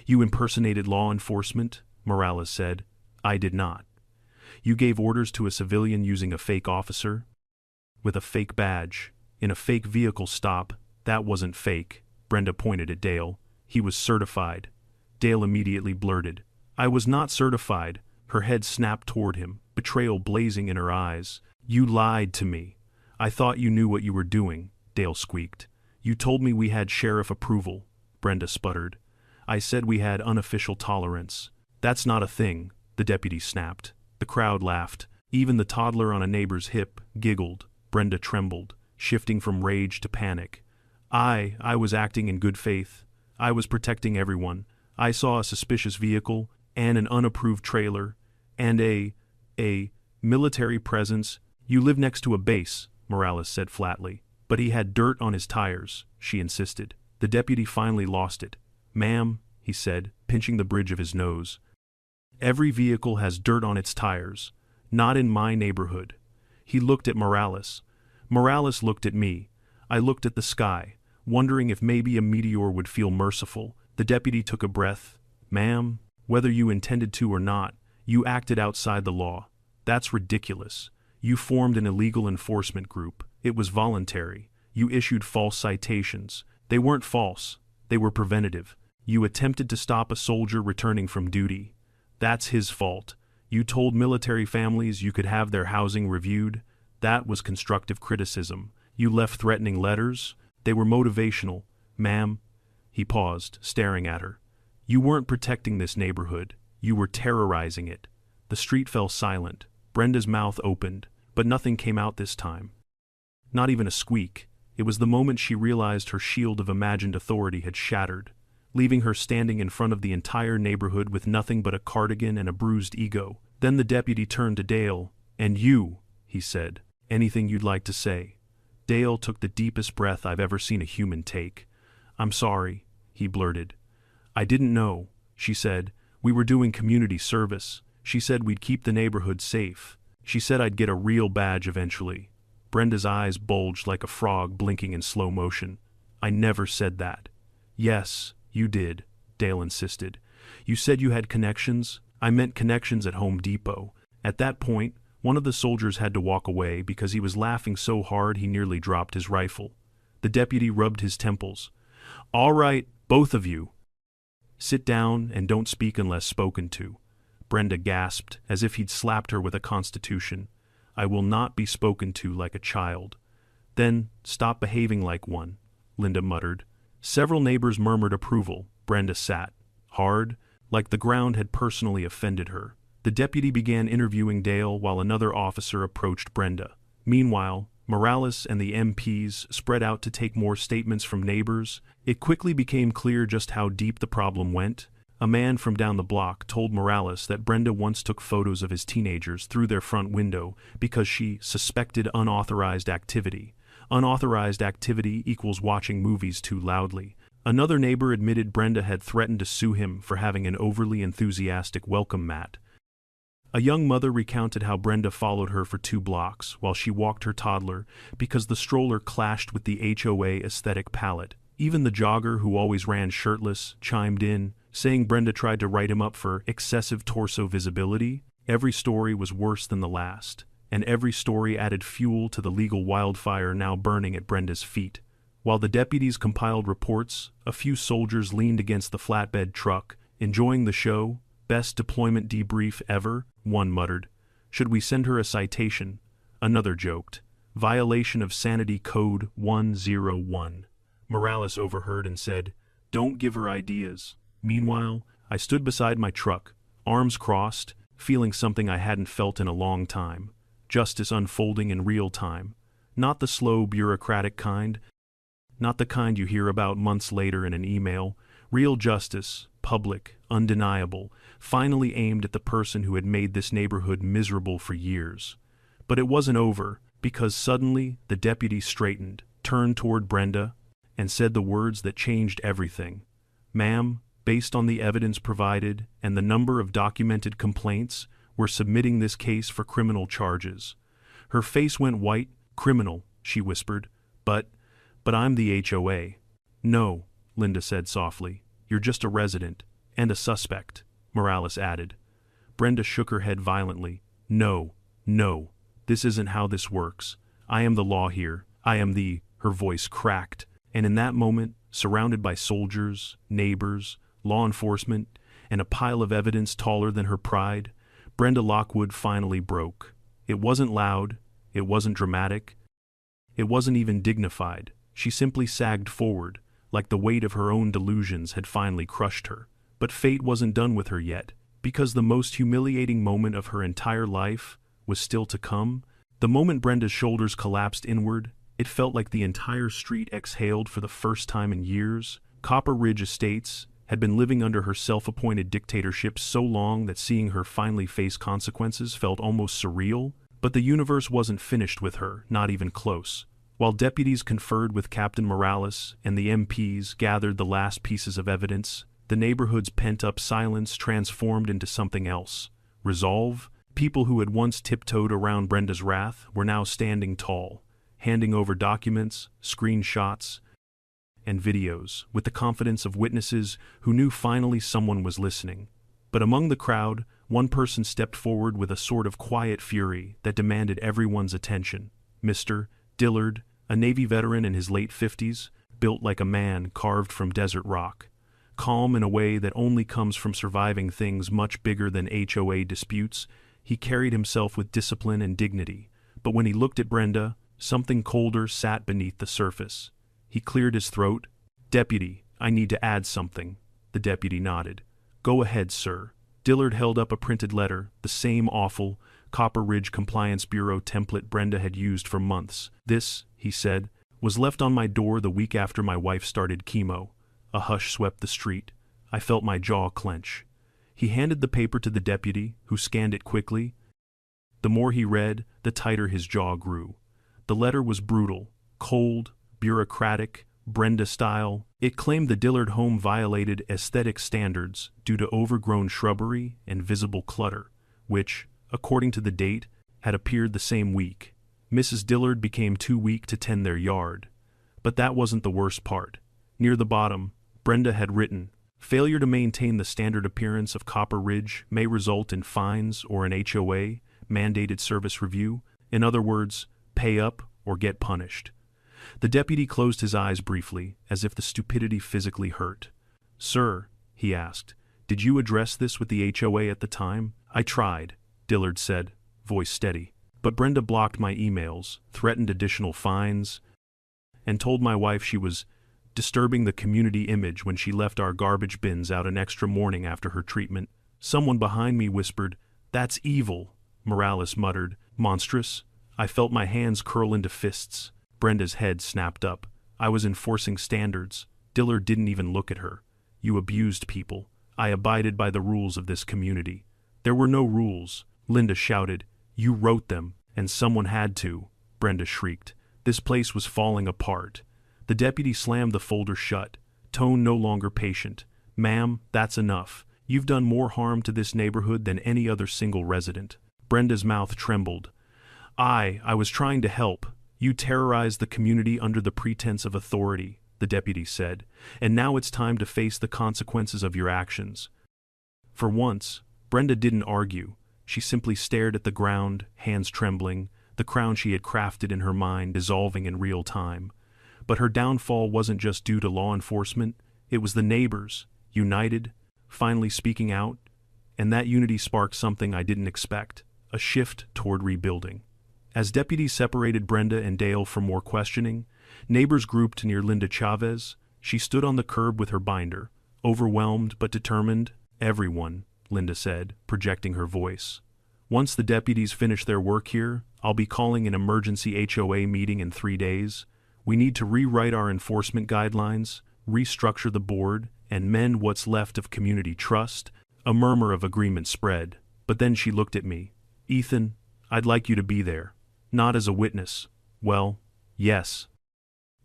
S1: "You impersonated law enforcement," Morales said. "I did not." "You gave orders to a civilian using a fake officer? With a fake badge, in a fake vehicle stop." "That wasn't fake." Brenda pointed at Dale. "He was certified." Dale immediately blurted, "I was not certified." Her head snapped toward him, betrayal blazing in her eyes. "You lied to me." "I thought you knew what you were doing," Dale squeaked. "You told me we had sheriff approval," Brenda sputtered. "I said we had unofficial tolerance." "That's not a thing," the deputy snapped. The crowd laughed. Even the toddler on a neighbor's hip giggled. Brenda trembled, shifting from rage to panic. I was acting in good faith. I was protecting everyone. I saw a suspicious vehicle, and an unapproved trailer, and a military presence." "You live next to a base," Morales said flatly. "But he had dirt on his tires," she insisted. The deputy finally lost it. "Ma'am," he said, pinching the bridge of his nose, "every vehicle has dirt on its tires. Not in my neighborhood." He looked at Morales. Morales looked at me. I looked at the sky, wondering if maybe a meteor would feel merciful. The deputy took a breath. "Ma'am, whether you intended to or not, you acted outside the law. That's ridiculous. You formed an illegal enforcement group. It was voluntary. You issued false citations. They weren't false. They were preventative. You attempted to stop a soldier returning from duty. That's his fault. You told military families you could have their housing reviewed. That was constructive criticism. You left threatening letters. They were motivational. Ma'am." He paused, staring at her. "You weren't protecting this neighborhood. You were terrorizing it." The street fell silent. Brenda's mouth opened, but nothing came out this time. Not even a squeak. It was the moment she realized her shield of imagined authority had shattered, leaving her standing in front of the entire neighborhood with nothing but a cardigan and a bruised ego. Then the deputy turned to Dale. "And you," he said, "anything you'd like to say?" Dale took the deepest breath I've ever seen a human take. "I'm sorry," he blurted. "I didn't know," she said. "We were doing community service. She said we'd keep the neighborhood safe. She said I'd get a real badge eventually." Brenda's eyes bulged like a frog blinking in slow motion. "I never said that." "Yes, you did," Dale insisted. "You said you had connections. I meant connections at Home Depot." At that point, one of the soldiers had to walk away because he was laughing so hard he nearly dropped his rifle. The deputy rubbed his temples. "All right, both of you. Sit down and don't speak unless spoken to." Brenda gasped, as if he'd slapped her with a constitution. "I will not be spoken to like a child." "Then stop behaving like one," Linda muttered. Several neighbors murmured approval. Brenda sat, hard, like the ground had personally offended her. The deputy began interviewing Dale while another officer approached Brenda. Meanwhile, Morales and the MPs spread out to take more statements from neighbors. It quickly became clear just how deep the problem went. A man from down the block told Morales that Brenda once took photos of his teenagers through their front window because she suspected unauthorized activity. Unauthorized activity equals watching movies too loudly. Another neighbor admitted Brenda had threatened to sue him for having an overly enthusiastic welcome mat. A young mother recounted how Brenda followed her for 2 blocks while she walked her toddler because the stroller clashed with the HOA aesthetic palette. Even the jogger, who always ran shirtless, chimed in, saying Brenda tried to write him up for excessive torso visibility. Every story was worse than the last, and every story added fuel to the legal wildfire now burning at Brenda's feet. While the deputies compiled reports, a few soldiers leaned against the flatbed truck, enjoying the show. "Best deployment debrief ever," one muttered. "Should we send her a citation?" Another joked. "Violation of Sanity Code 101. Morales overheard and said, "Don't give her ideas." Meanwhile, I stood beside my truck, arms crossed, feeling something I hadn't felt in a long time. Justice unfolding in real time. Not the slow, bureaucratic kind. Not the kind you hear about months later in an email. Real justice, public, undeniable, finally aimed at the person who had made this neighborhood miserable for years. But it wasn't over, because suddenly the deputy straightened, turned toward Brenda, and said the words that changed everything. "Ma'am, based on the evidence provided and the number of documented complaints, we're submitting this case for criminal charges." Her face went white. "Criminal," she whispered. But I'm the HOA. "No," Linda said softly. "You're just a resident. And a suspect," Morales added. Brenda shook her head violently. No, this isn't how this works. I am the law here. I am the—" Her voice cracked, and in that moment, surrounded by soldiers, neighbors, law enforcement, and a pile of evidence taller than her pride, Brenda Lockwood finally broke. It wasn't loud, it wasn't dramatic, it wasn't even dignified. She simply sagged forward, like the weight of her own delusions had finally crushed her. But fate wasn't done with her yet, because the most humiliating moment of her entire life was still to come. The moment Brenda's shoulders collapsed inward, it felt like the entire street exhaled for the first time in years. Copper Ridge Estates had been living under her self-appointed dictatorship so long that seeing her finally face consequences felt almost surreal. But the universe wasn't finished with her, not even close. While deputies conferred with Captain Morales and the MPs gathered the last pieces of evidence, the neighborhood's pent-up silence transformed into something else. Resolve. People who had once tiptoed around Brenda's wrath were now standing tall, handing over documents, screenshots, and videos, with the confidence of witnesses who knew finally someone was listening. But among the crowd, one person stepped forward with a sort of quiet fury that demanded everyone's attention. Mr. Dillard, a Navy veteran in his late 50s, built like a man carved from desert rock. Calm in a way that only comes from surviving things much bigger than HOA disputes, he carried himself with discipline and dignity. But when he looked at Brenda, something colder sat beneath the surface. He cleared his throat. "Deputy, I need to add something." The deputy nodded. "Go ahead, sir." Dillard held up a printed letter, the same awful Copper Ridge Compliance Bureau template Brenda had used for months. "This," he said, "was left on my door the week after my wife started chemo." A hush swept the street. I felt my jaw clench. He handed the paper to the deputy, who scanned it quickly. The more he read, the tighter his jaw grew. The letter was brutal, cold, bureaucratic, Brenda style. It claimed the Dillard home violated aesthetic standards due to overgrown shrubbery and visible clutter, which, according to the date, had appeared the same week. Mrs. Dillard became too weak to tend their yard. But that wasn't the worst part. Near the bottom, Brenda had written, "Failure to maintain the standard appearance of Copper Ridge may result in fines or an HOA mandated service review. In other words, pay up or get punished." The deputy closed his eyes briefly, as if the stupidity physically hurt. "Sir," he asked, "did you address this with the HOA at the time?" "I tried," Dillard said, voice steady. "But Brenda blocked my emails, threatened additional fines, and told my wife she was disturbing the community image when she left our garbage bins out an extra morning after her treatment." Someone behind me whispered, "That's evil," Morales muttered. "Monstrous." I felt my hands curl into fists. Brenda's head snapped up. I was enforcing standards. Dillard didn't even look at her. You abused people. I abided by the rules of this community. There were no rules. Linda shouted. You wrote them, and someone had to. Brenda shrieked. This place was falling apart. The deputy slammed the folder shut, tone no longer patient. Ma'am, that's enough. You've done more harm to this neighborhood than any other single resident. Brenda's mouth trembled. I was trying to help. You terrorized the community under the pretense of authority, the deputy said, and now it's time to face the consequences of your actions. For once, Brenda didn't argue. She simply stared at the ground, hands trembling, the crown she had crafted in her mind dissolving in real time. But her downfall wasn't just due to law enforcement, it was the neighbors, united, finally speaking out, and that unity sparked something I didn't expect, a shift toward rebuilding. As deputies separated Brenda and Dale from more questioning, neighbors grouped near Linda Chavez. She stood on the curb with her binder, overwhelmed but determined. Everyone, Linda said, projecting her voice. Once the deputies finish their work here, I'll be calling an emergency HOA meeting in 3 days. We need to rewrite our enforcement guidelines, restructure the board, and mend what's left of community trust. A murmur of agreement spread, but then she looked at me. Ethan, I'd like you to be there. Not as a witness. Well, yes.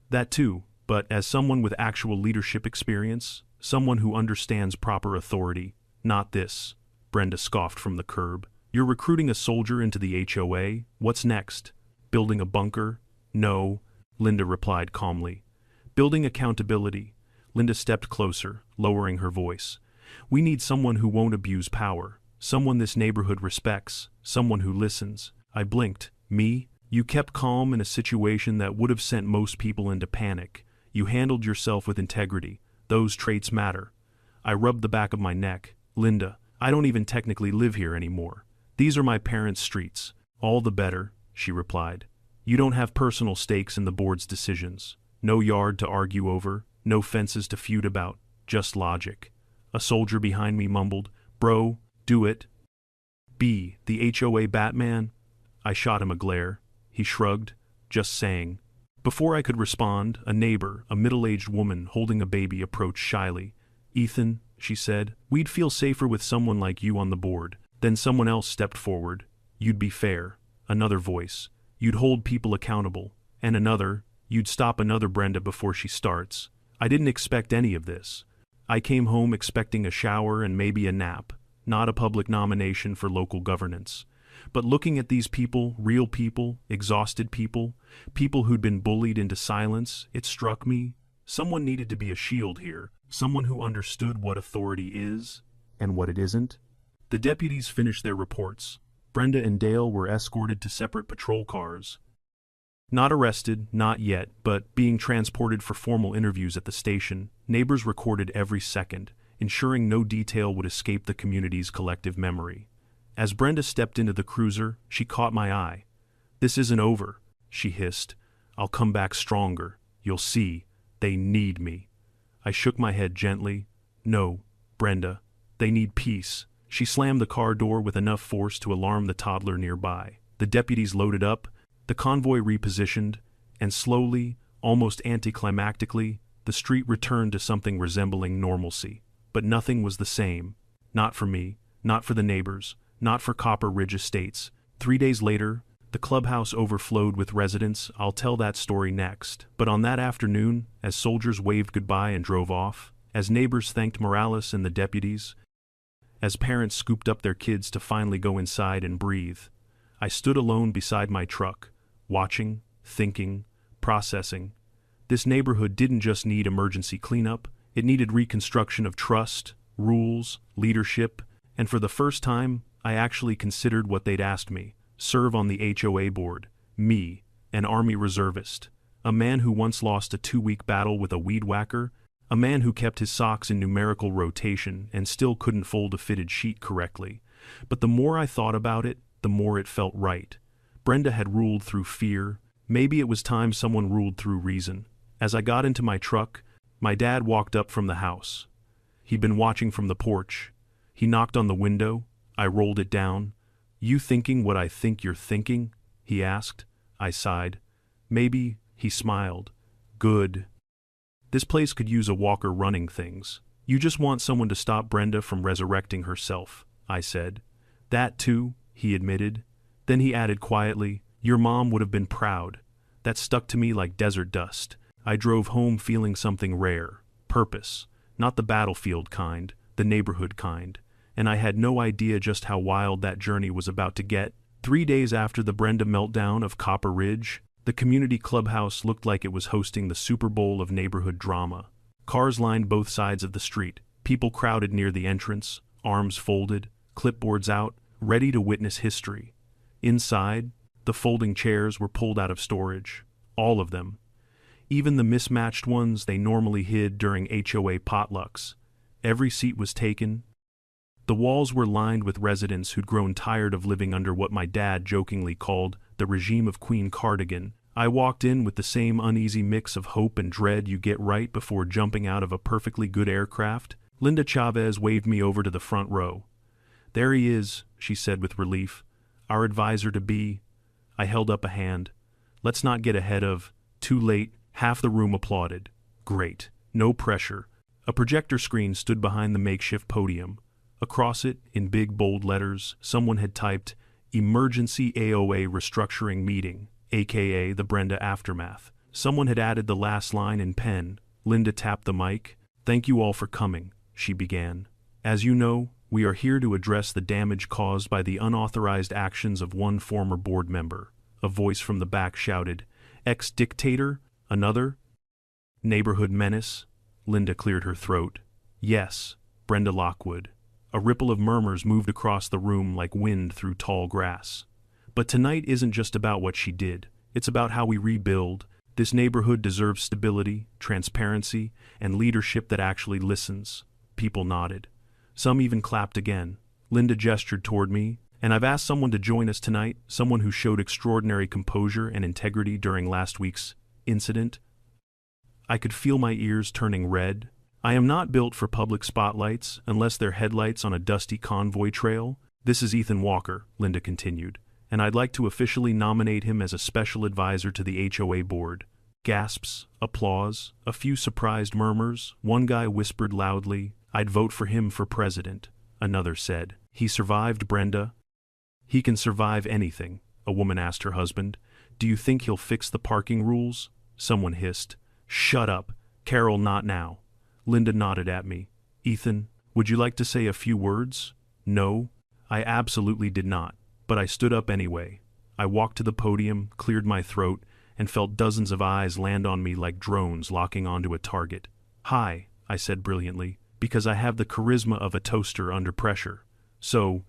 S1: That too, but as someone with actual leadership experience, someone who understands proper authority. Not this. Brenda scoffed from the curb. You're recruiting a soldier into the HOA? What's next? Building a bunker? No, Linda replied calmly. Building accountability. Linda stepped closer, lowering her voice. We need someone who won't abuse power, someone this neighborhood respects, someone who listens. I blinked. Me? You kept calm in a situation that would have sent most people into panic. You handled yourself with integrity. Those traits matter. I rubbed the back of my neck. Linda, I don't even technically live here anymore. These are my parents' streets. All the better, she replied. You don't have personal stakes in the board's decisions. No yard to argue over, no fences to feud about, just logic. A soldier behind me mumbled, Bro, do it. B, the HOA Batman? I shot him a glare. He shrugged, just saying. Before I could respond, a neighbor, a middle-aged woman holding a baby, approached shyly. Ethan, she said, we'd feel safer with someone like you on the board. Then someone else stepped forward. You'd be fair. Another voice. You'd hold people accountable. And another, you'd stop another Brenda before she starts. I didn't expect any of this. I came home expecting a shower and maybe a nap, not a public nomination for local governance. But looking at these people, real people, exhausted people, people who'd been bullied into silence, it struck me, someone needed to be a shield here, someone who understood what authority is and what it isn't. The deputies finished their reports. Brenda and Dale were escorted to separate patrol cars. Not arrested, not yet, but being transported for formal interviews at the station. Neighbors recorded every second, ensuring no detail would escape the community's collective memory. As Brenda stepped into the cruiser, she caught my eye. This isn't over, she hissed. I'll come back stronger. You'll see. They need me. I shook my head gently. No, Brenda. They need peace. She slammed the car door with enough force to alarm the toddler nearby. The deputies loaded up, the convoy repositioned, and slowly, almost anticlimactically, the street returned to something resembling normalcy. But nothing was the same. Not for me, not for the neighbors, not for Copper Ridge Estates. 3 days later, the clubhouse overflowed with residents. I'll tell that story next. But on that afternoon, as soldiers waved goodbye and drove off, as neighbors thanked Morales and the deputies, as parents scooped up their kids to finally go inside and breathe, I stood alone beside my truck, watching, thinking, processing. This neighborhood didn't just need emergency cleanup, it needed reconstruction of trust, rules, leadership, and for the first time, I actually considered what they'd asked me: serve on the HOA board. Me, an Army reservist, a man who once lost a 2-week battle with a weed whacker, a man who kept his socks in numerical rotation and still couldn't fold a fitted sheet correctly. But the more I thought about it, the more it felt right. Brenda had ruled through fear. Maybe it was time someone ruled through reason. As I got into my truck, my dad walked up from the house. He'd been watching from the porch. He knocked on the window. I rolled it down. You thinking what I think you're thinking? he asked. I sighed. Maybe, he smiled. Good. This place could use a walker running things. You just want someone to stop Brenda from resurrecting herself, I said. That too, he admitted. Then he added quietly, your mom would have been proud. That stuck to me like desert dust. I drove home feeling something rare. Purpose. Not the battlefield kind, the neighborhood kind. And I had no idea just how wild that journey was about to get. 3 days after the Brenda meltdown of Copper Ridge, the community clubhouse looked like it was hosting the Super Bowl of neighborhood drama. Cars lined both sides of the street. People crowded near the entrance, arms folded, clipboards out, ready to witness history. Inside, the folding chairs were pulled out of storage. All of them. Even the mismatched ones they normally hid during HOA potlucks. Every seat was taken. The walls were lined with residents who'd grown tired of living under what my dad jokingly called the regime of Queen Cardigan. I walked in with the same uneasy mix of hope and dread you get right before jumping out of a perfectly good aircraft. Linda Chavez waved me over to the front row. There he is, she said with relief. Our advisor-to-be. I held up a hand. Let's not get ahead of. Too late. Half the room applauded. Great. No pressure. A projector screen stood behind the makeshift podium. Across it, in big bold letters, someone had typed, Emergency AOA Restructuring Meeting, aka the Brenda Aftermath. Someone had added the last line in pen. Linda tapped the mic. Thank you all for coming, she began. As you know, we are here to address the damage caused by the unauthorized actions of one former board member. A voice from the back shouted, Ex-dictator? Another? Neighborhood menace? Linda cleared her throat. Yes, Brenda Lockwood. A ripple of murmurs moved across the room like wind through tall grass. But tonight isn't just about what she did. It's about how we rebuild. This neighborhood deserves stability, transparency, and leadership that actually listens. People nodded. Some even clapped again. Linda gestured toward me, and I've asked someone to join us tonight, someone who showed extraordinary composure and integrity during last week's incident. I could feel my ears turning red. I am not built for public spotlights unless they're headlights on a dusty convoy trail. This is Ethan Walker, Linda continued, and I'd like to officially nominate him as a special advisor to the HOA board. Gasps, applause, a few surprised murmurs. One guy whispered loudly, I'd vote for him for president. Another said, he survived Brenda. He can survive anything, a woman asked her husband. Do you think he'll fix the parking rules? Someone hissed. Shut up, Carol, not now. Linda nodded at me. Ethan, would you like to say a few words? No, I absolutely did not, but I stood up anyway. I walked to the podium, cleared my throat, and felt dozens of eyes land on me like drones locking onto a target. Hi, I said brilliantly, because I have the charisma of a toaster under pressure. So,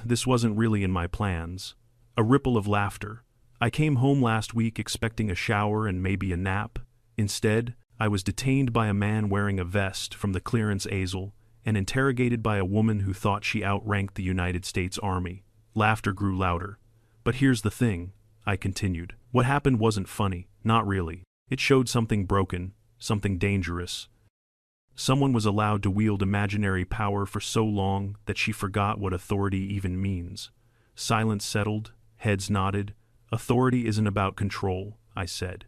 S1: this wasn't really in my plans. A ripple of laughter. I came home last week expecting a shower and maybe a nap. Instead, I was detained by a man wearing a vest from the clearance easel and interrogated by a woman who thought she outranked the United States Army. Laughter grew louder. But here's the thing, I continued. What happened wasn't funny, not really. It showed something broken, something dangerous. Someone was allowed to wield imaginary power for so long that she forgot what authority even means. Silence settled, heads nodded. Authority isn't about control, I said.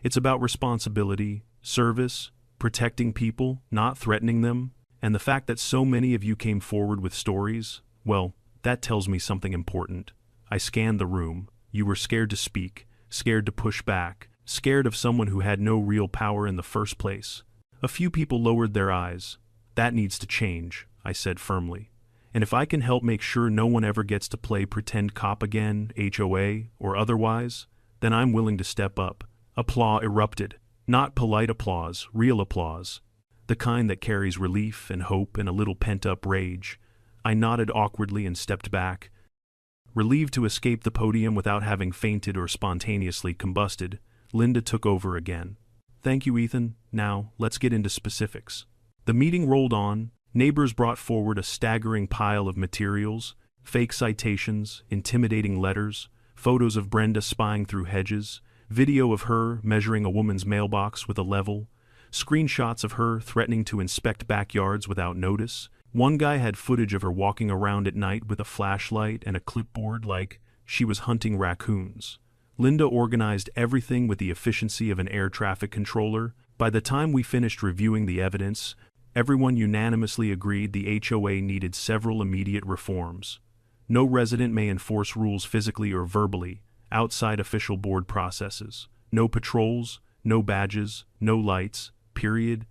S1: It's about responsibility, service, protecting people, not threatening them, and the fact that so many of you came forward with stories, well, that tells me something important. I scanned the room. You were scared to speak, scared to push back, scared of someone who had no real power in the first place. A few people lowered their eyes. That needs to change, I said firmly. And if I can help make sure no one ever gets to play pretend cop again, HOA, or otherwise, then I'm willing to step up. Applause erupted. Not polite applause, real applause. The kind that carries relief and hope and a little pent-up rage. I nodded awkwardly and stepped back. Relieved to escape the podium without having fainted or spontaneously combusted, Linda took over again. Thank you, Ethan. Now, let's get into specifics. The meeting rolled on. Neighbors brought forward a staggering pile of materials, fake citations, intimidating letters, photos of Brenda spying through hedges, video of her measuring a woman's mailbox with a level, screenshots of her threatening to inspect backyards without notice. One guy had footage of her walking around at night with a flashlight and a clipboard like she was hunting raccoons. Linda organized everything with the efficiency of an air traffic controller. By the time we finished reviewing the evidence, everyone unanimously agreed the HOA needed several immediate reforms. No resident may enforce rules physically or verbally, outside official board processes. No patrols, no badges, no lights, period.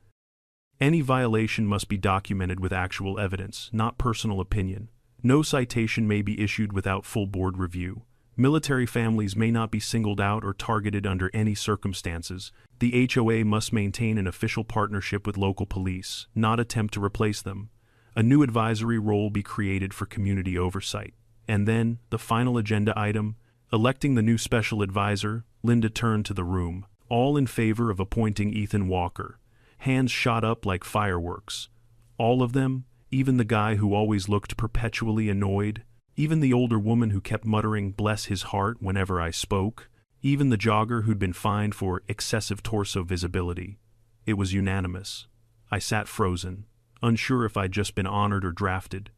S1: Any violation must be documented with actual evidence, not personal opinion. No citation may be issued without full board review. Military families may not be singled out or targeted under any circumstances. The HOA must maintain an official partnership with local police, not attempt to replace them. A new advisory role be created for community oversight. And then, the final agenda item, electing the new special advisor. Linda turned to the room, all in favor of appointing Ethan Walker. Hands shot up like fireworks. All of them, even the guy who always looked perpetually annoyed, even the older woman who kept muttering "bless his heart" whenever I spoke, even the jogger who'd been fined for excessive torso visibility. It was unanimous. I sat frozen, unsure if I'd just been honored or drafted.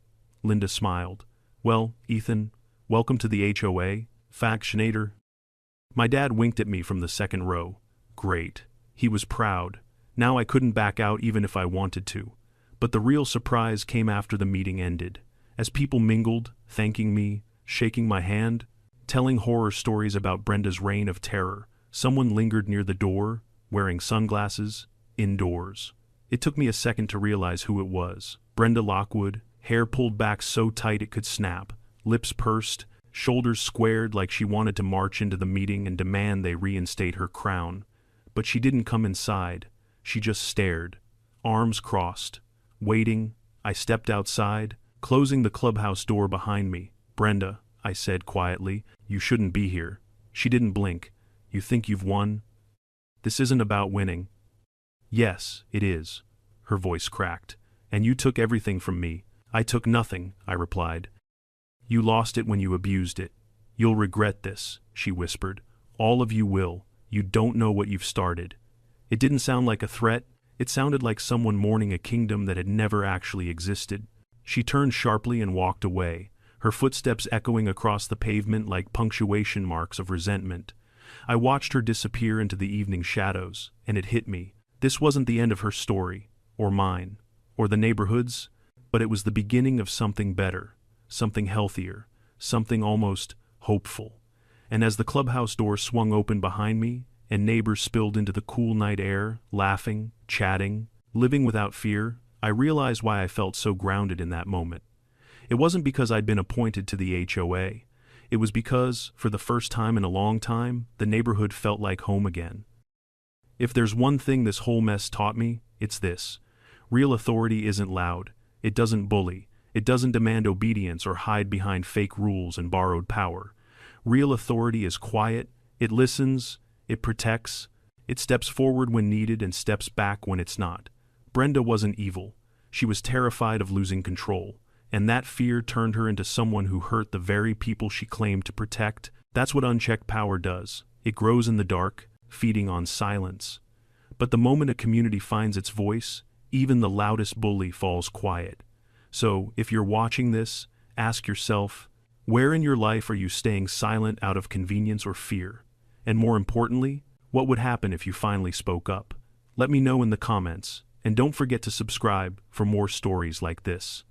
S1: Linda smiled. "Well, Ethan, welcome to the HOA, Factionator." My dad winked at me from the second row. Great. He was proud. Now I couldn't back out even if I wanted to. But the real surprise came after the meeting ended. As people mingled, thanking me, shaking my hand, telling horror stories about Brenda's reign of terror, someone lingered near the door, wearing sunglasses, indoors. It took me a second to realize who it was. Brenda Lockwood, hair pulled back so tight it could snap, lips pursed, shoulders squared like she wanted to march into the meeting and demand they reinstate her crown. But she didn't come inside. She just stared, arms crossed. Waiting, I stepped outside, closing the clubhouse door behind me. "Brenda," I said quietly, "you shouldn't be here." She didn't blink. "You think you've won?" "This isn't about winning." "Yes, it is." Her voice cracked. "And you took everything from me." "I took nothing," I replied. "You lost it when you abused it. You'll regret this," she whispered. "All of you will. You don't know what you've started." It didn't sound like a threat. It sounded like someone mourning a kingdom that had never actually existed. She turned sharply and walked away, her footsteps echoing across the pavement like punctuation marks of resentment. I watched her disappear into the evening shadows, and it hit me. This wasn't the end of her story, or mine, or the neighborhood's, but it was the beginning of something better, something healthier, something almost hopeful. And as the clubhouse door swung open behind me, and neighbors spilled into the cool night air, laughing, chatting, living without fear, I realized why I felt so grounded in that moment. It wasn't because I'd been appointed to the HOA. It was because, for the first time in a long time, the neighborhood felt like home again. If there's one thing this whole mess taught me, it's this. Real authority isn't loud. It doesn't bully. It doesn't demand obedience or hide behind fake rules and borrowed power. Real authority is quiet. It listens. It protects. It steps forward when needed and steps back when it's not. Brenda wasn't evil. She was terrified of losing control, and that fear turned her into someone who hurt the very people she claimed to protect. That's what unchecked power does. It grows in the dark, feeding on silence. But the moment a community finds its voice, even the loudest bully falls quiet. So, if you're watching this, ask yourself, where in your life are you staying silent out of convenience or fear? And more importantly, what would happen if you finally spoke up? Let me know in the comments, and don't forget to subscribe for more stories like this.